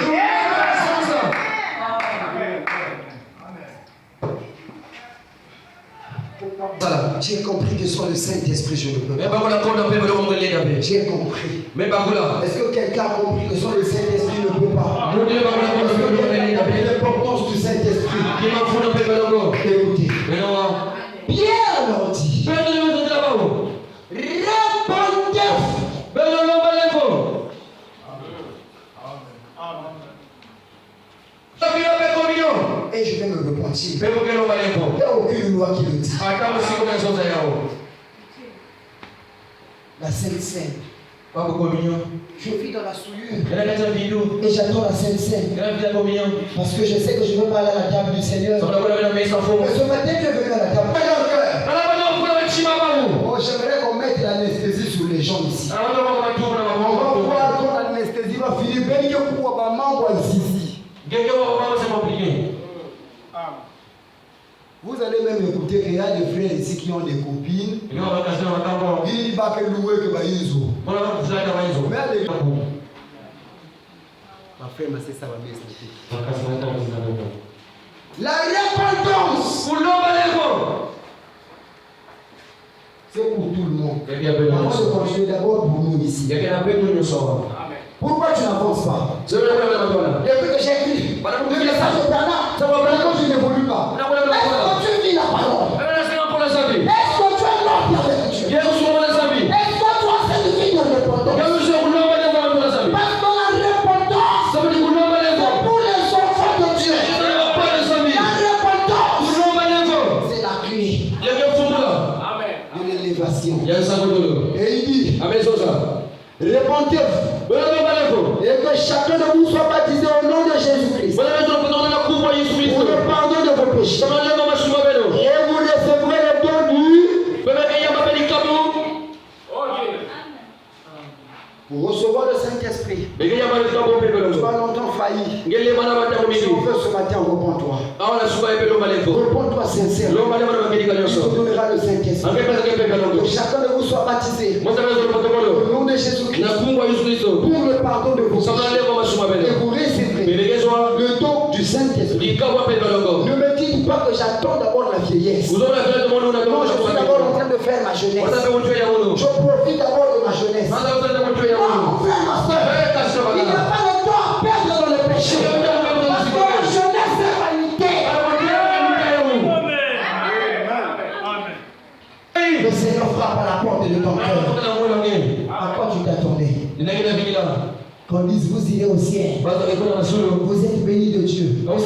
Voilà, j'ai compris que sans le Saint-Esprit, je ne peux Mais pas. ba la konda pe ba lo ngole ngabe. J'ai compris. Mais ba kula. Est-ce que quelqu'un a compris que sans le Saint-Esprit, ne peut pas? Mo de ba la konda pe ba lo ngole ngabe. L'importance du Saint-Esprit. Ki ma funa pe ba lo ngo. Écoutez, Mais non. Pierre leur dit, Pe de lo de la ba. répandez. Be lo lo ba le ko. Sabi la pe communion. Et je vais me repentir. Pe ko ke lo ba le ko. Il n'y a aucune loi qui le dit. Ata mo si ko na zoza yao. La Sainte Seine. Ba ko communion. Je vis dans la souillure. Kana kata video. Et j'attends la Sainte Seine. Kana vita communion. Parce que je sais que je veux parler à la table du Seigneur. Sabi la ko na mesa fo. Mais ce matin, tu es venu à la table. Kana ba no funa chima ba mo. Oh, j'aimerais qu'on mette l'anesthésie sur les gens ici. Ana ba ko na tu na On va ba. voir quand l'anesthésie va finir. Ben, il y a pour maman ou zizi. Gege ba c'est compliqué. Vous allez même écouter qu'il y a des frères ici qui ont des copines. Ndio wakasema makambo. Ils va que louer que baïzo. Mbona kuzaka hizo? Mais allez. Ma frère, ma sœur, ça va bien se La repentance, Kulomba leko. c'est pour tout le monde. Gege abelo. Avant de continuer d'abord pour nous ici. Gege na peto nyoso. Pourquoi tu n'avances pas? C'est vrai que la bonne. Depuis que j'ai écrit le message au Ghana, ça va vraiment que je n'évolue pas. Est-ce que tu vis la parole? Est-ce que tu es l'homme avec Dieu? Est-ce que tu as cette vie de repentance? Parce que la repentance, c'est pour les enfants de Dieu. La repentance, c'est la clé de l'élévation. Et il dit, répentez-vous et que chacun de vous soit baptisé au nom de Jésus-Christ pour le pardon de vos péchés. Et vous recevrez le don du... Pour recevoir le Saint-Esprit. Tu as longtemps failli. Si on veut ce matin, repends-toi. Repends-toi sincèrement. Il te donnera le Saint-Esprit. Que chacun de vous soit baptisé au nom de Jésus-Christ pour le pardon de vos péchés. Et vous recevrez le don du Saint-Esprit. Ne me dites pas que j'attends d'abord la vieillesse. Non, je suis d'abord en train de faire ma jeunesse. Je profite d'abord de ma jeunesse. Non, frère, ma soeur, il n'y a pas de temps à perdre dans le péché. Parce que la jeunesse est vanité. Le Seigneur frappe à la porte de ton cœur. À quoi tu t'attendais? Qu'on dise, vous y décidé au ciel. Vous êtes bénis de Dieu. Maintenant,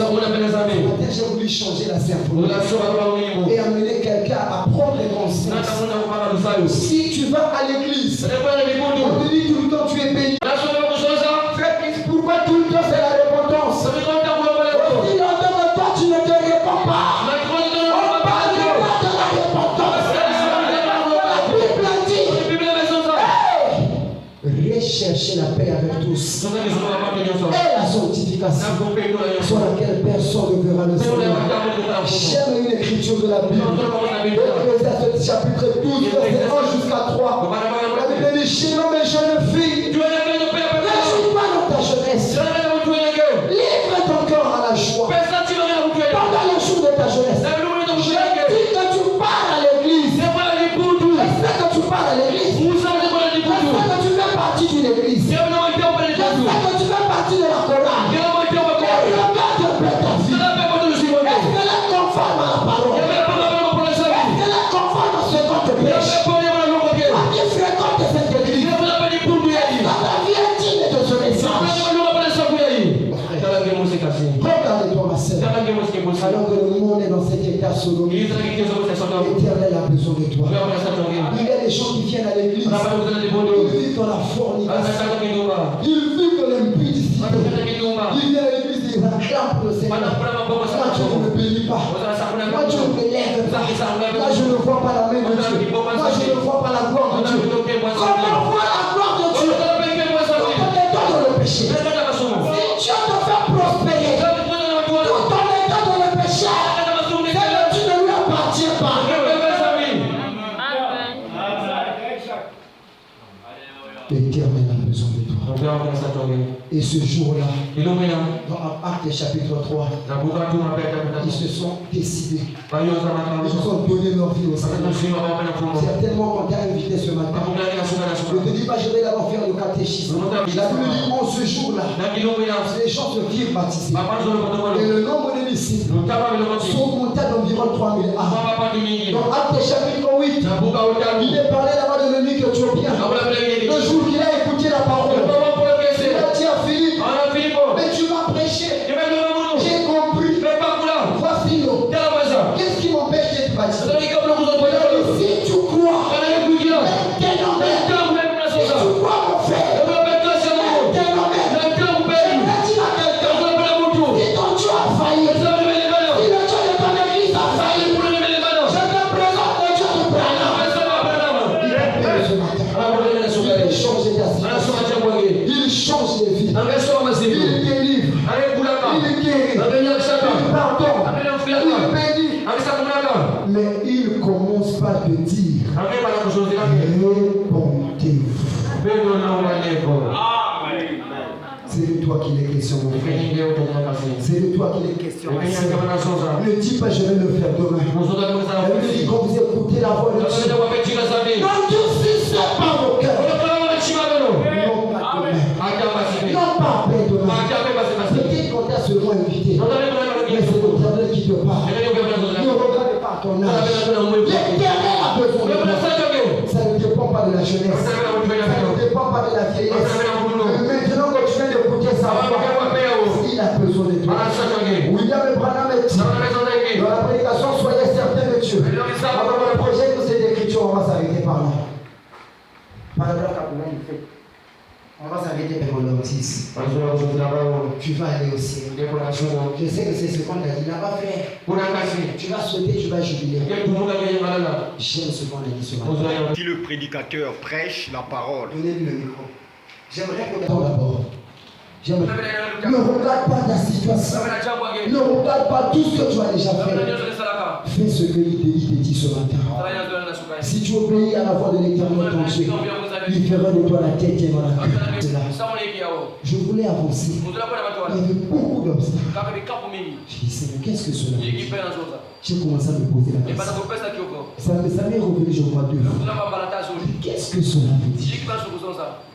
j'ai voulu changer la symphonie et amener quelqu'un à prendre conscience. Si tu vas à l'église, on te dit tout le temps tu es béni. Pourquoi tout le temps c'est la repentance? Si longtemps toi tu ne te réponds pas. On parle pas de la repentance. La Bible dit recherchez la paix avec tous et la sanctification sur laquelle personne ne verra le Seigneur. J'aime une écriture de la Bible. Ecclésiaste chapitre 12 verset 1 jusqu'à 3. La Bible dit chez l'homme et jeune fille, ne joue pas dans ta jeunesse. Livre ton cœur à la joie pendant le jour de ta jeunesse. Je dis que tu pars à l'église. Est-ce que tu pars à l'église? Est-ce que tu fais partie d'une église? Est-ce que tu fais partie de la chorale? Regarde un peu ta vie. Est-ce qu'elle est conforme à la parole? Est-ce qu'elle est conforme à ce qu'on te prêche? As-tu fréquenté cette église? Est-ce que ta vie est digne de ce message? Regarde-toi ma sœur. Alors que le monde est dans cet état sodomie, l'Éternel a besoin de toi. Il y a des gens qui viennent à l'église, ils vivent dans la fornication, ils vivent dans l'impudicité. Ils viennent à l'église et ils acclament pour le Seigneur. Moi Dieu ne me bénit pas. Moi Dieu ne me lève pas. Moi je ne vois pas la main de Dieu. Moi je ne vois pas la gloire de Dieu. Comment voir la gloire de Dieu? Quand on est dans le péché. Si Dieu te fait prospérer, tout en étant dans le péché, c'est que tu ne lui appartiens pas. L'Éternel a besoin de toi. Et ce jour-là, dans Actes chapitre 3, ils se sont décidés. Ils ont donné leur vie au Seigneur. Certainement, quand tu as invité ce matin, ne te dis pas, je vais d'abord faire le catéchisme. La Bible dit, en ce jour-là, les gens se firent baptiser. Et le nombre de disciples sont montés d'environ 3000 âmes. Dans Actes chapitre 8, il est parlé là-bas de l'eunuque éthiopien. Le jour qu'il a écouté la parole, il a dit à Philippe, mais tu m'as prêché. J'ai compris. Voici l'eau. Qu'est-ce qui m'empêche d'être baptisé? Si tu crois, maintenant, si tu crois mon frère, maintenant, dis à quelqu'un, si ton Dieu a failli, si le Dieu de ton église a failli, je te présente le Dieu de Branham. Il est payé ce matin. Il change ta vie. Il change les vies. Il délivre. Il guérit. Il pardonne. Il bénit. Mais il commence par te dire, répondez-vous. C'est de toi qu'il est question, mon frère. C'est de toi qu'il est question, ma soeur. Ne dis pas, je vais le faire demain. Elle dit, quand vous écoutez la voix de Dieu, n'endurcissez pas vos cœurs. Non pas demain. Non pas après demain. Peut-être qu'on t'a seulement invité. Mais c'est l'Éternel qui te parle. Ne regarde pas ton âge. L'Éternel a besoin de toi. Ça ne dépend pas de la jeunesse. Ça ne dépend pas de la vieillesse. Maintenant que tu viens d'écouter sa voix, il a besoin de toi. William Branham dit dans la prédication, soyez certains de Dieu. Alors dans le projet de cette écriture, on va s'arrêter par là. On va s'arrêter par le 6. Tu vas aller au ciel. Je sais que c'est ce qu'on a dit là-bas, frère. Tu vas sauter, tu vas jubiler. J'aime ce qu'on a dit ce matin. Si le prédicateur prêche la parole, Donnez-lui le micro. J'aimerais qu'on attende d'abord. Ne regarde pas ta situation. Ne regarde pas tout ce que tu as déjà fait. Fais ce que il te dit ce matin. Si tu obéis à la voix de l'Éternel ton Dieu, il fera de toi la tête et non la queue. Je voulais avancer. Il y avait beaucoup d'obstacles. J'ai dit, Seigneur, qu'est-ce que cela veut dire? J'ai commencé à me poser la question. Ça m'est revenu, je crois, 2 fois. Qu'est-ce que cela veut dire?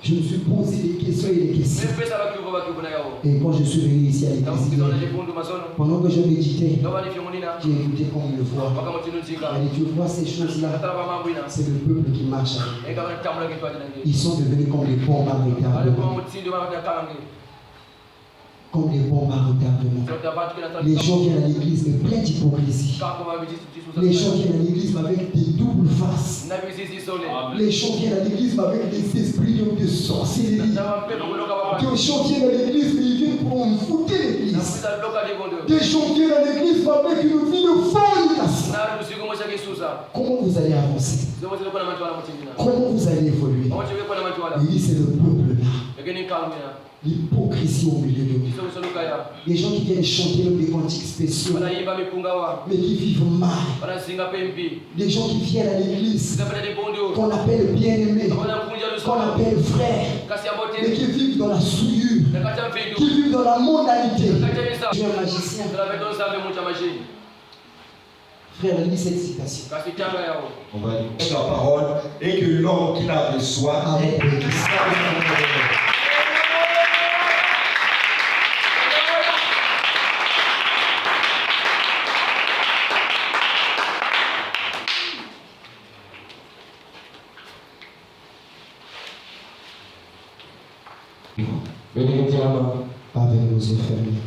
Je me suis posé des questions et des questions. Et quand je suis venu ici à l'église, pendant que je méditais, j'ai écouté comme une voix. Elle dit, tu vois ces choses-là, c'est le peuple qui marche avec. Ils sont devenus comme des pompes à retardement. comme des bombes à retardement. Les gens viennent à l'église mais plein d'hypocrisie. Les gens viennent à l'église mais avec des doubles faces. Les gens viennent à l'église mais avec des esprits de sorcellerie. Des gens viennent à l'église mais ils viennent pour foutre l'église. Des gens viennent à l'église mais avec une vie de fornication. Comment vous allez avancer? Comment vous allez évoluer? Oui, c'est le peuple là. L'hypocrisie au milieu de nous. Les gens qui viennent chanter même des cantiques spéciaux, mais qui vivent mal. Les gens qui viennent à l'église, qu'on appelle bien-aimés, qu'on appelle frères, mais qui vivent dans la souillure, qui vivent dans la mondanité. Je suis un magicien. Frère, lis cette citation. On va lire la parole et que l'homme qui la reçoit Amen. Pas avec nos yeux fermés,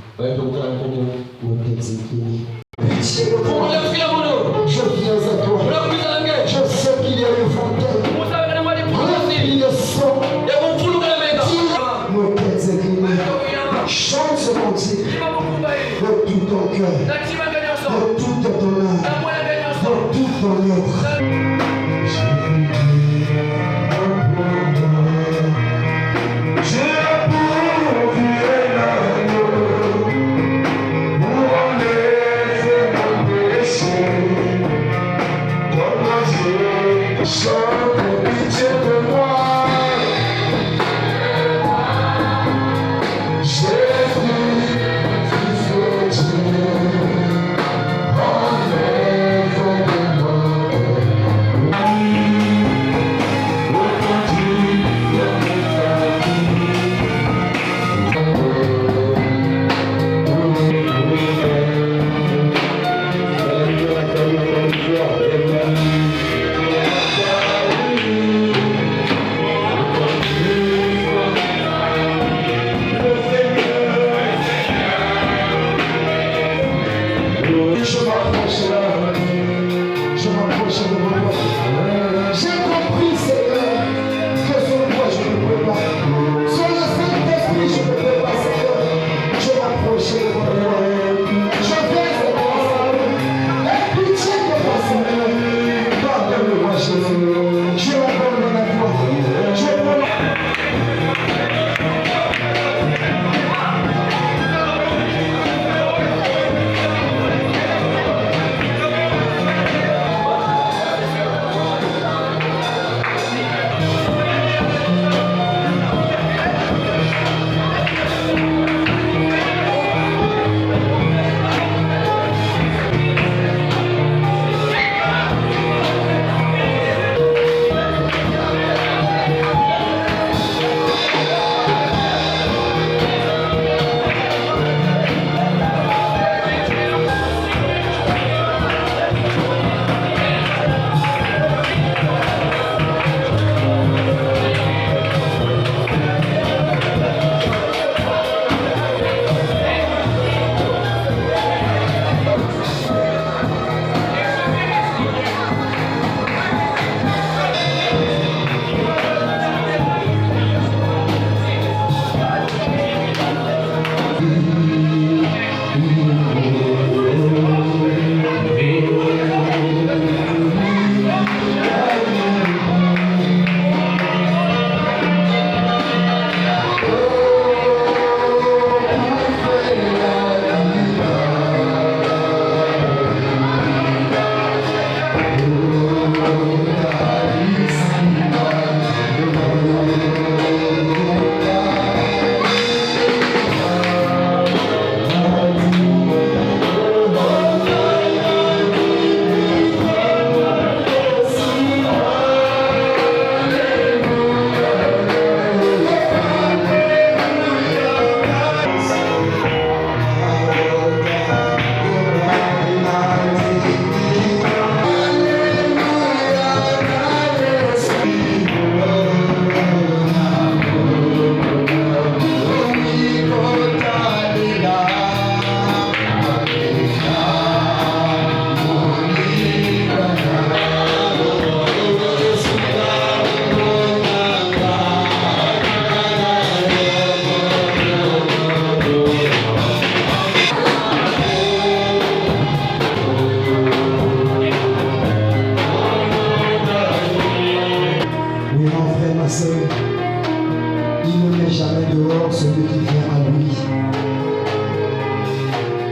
nos têtes inclinées. Pitié de moi, je viens à toi. Je sais qu'il y a une fontaine remplie de sang. Nos têtes inclinées. Chante ce cantique de tout ton cœur, de toute ton âme, de tout ton être.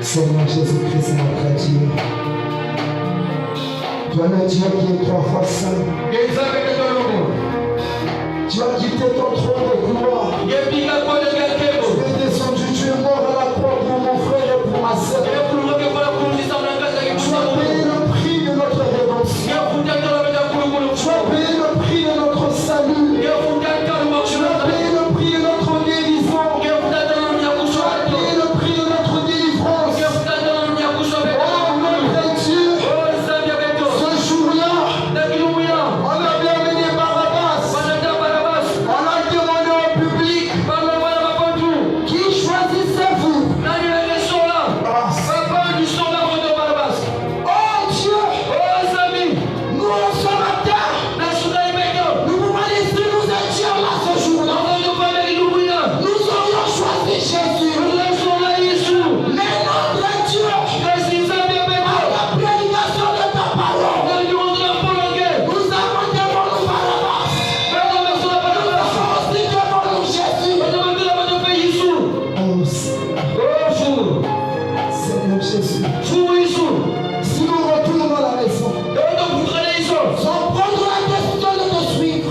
Seigneur Jésus-Christ, notre Dieu. Toi, le Dieu qui est 3 fois saint. Tu as quitté ton trône de gloire. Tu es descendu, tu es mort à la croix pour mon frère et pour ma sœur. Tu as payé le prix de notre rédemption. Tu as payé le prix de notre salut. Tu as payé le prix de notre guérison. Tu as payé le prix de notre délivrance. Oh notre Dieu, ce jour-là, on a bien amené Barabbas. On a demandé au public, qui choisissez-vous? Oh Dieu, nous en sommes à terre. Nous pouvons dire si nous étions là ce jour-là, nous aurions choisi Jésus. Mais notre Dieu, à la prédication de ta parole, nous avons demandé Barabbas. Nous avons aussi demandé Jésus. Oh Seigneur Jésus, si nous retournons à la maison, sans prendre la décision de te suivre,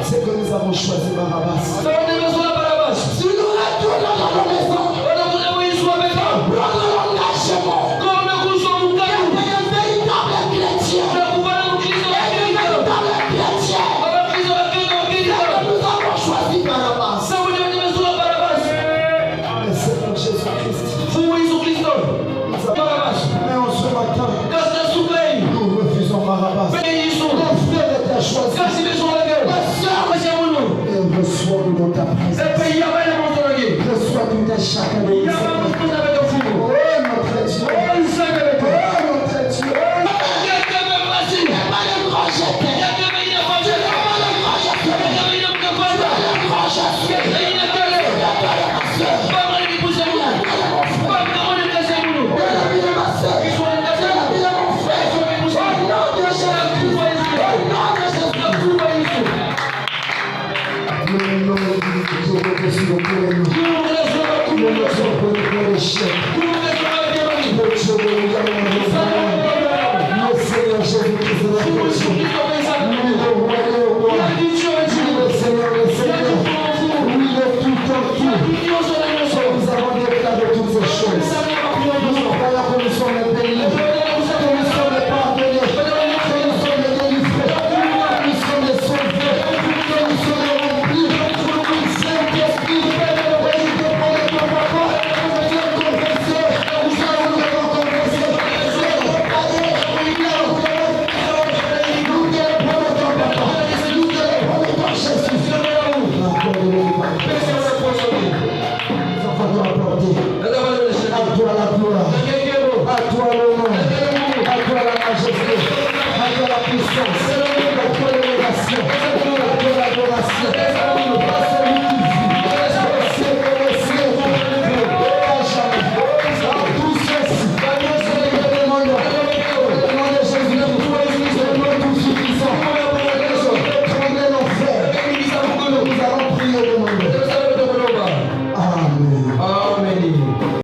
c'est que nous avons choisi Barabbas. Si nous retournons dans la maison, sans prendre l'engagement d'être un véritable chrétien, nous avons choisi Barabbas. Mais Seigneur Jésus-Christ, mais en ce matin, nous refusons Barabbas. Mon frère était choisi. Ma soeur, et reçois-nous dans ta présence. Reçois-nous de chacun de nous. Oh notre Dieu. Oh notre Dieu. Tu n'es pas le grand jeté. Tu n'es pas le grand jeté. Tu es le grand jeté. Tu es ma soeur. Tu es mon frère. Tu es l'ami de ma soeur. Tu es l'ami de mon frère. Au nom de Jésus. Au nom de Jésus. Le nom de Dieu sur le cœur. Le nom sur le chef. Le Dieu de le Seigneur Jésus-Christ de la création. Oui, le roi et le roi. Oui, le Seigneur, le Seigneur. Oui, le tout en tout. Nous avons déclaré toutes ces choses. Nous croyons que nous sommes les bénis, que nous sommes les pardonnés, que nous sommes les délivrés, que nous sommes les sauvés, que nous sommes les remplis. Saint-Esprit, et je te promets ton papa, je vais confesser, nous allons le confesser, je vais comparer, nous te le promettons ton papa, nous te le promettons Jésus. Nous enfants de la portée. À toi la gloire, à toi l'honneur, à toi la majesté, à toi la puissance, à toi l'élévation, à toi l'adoration.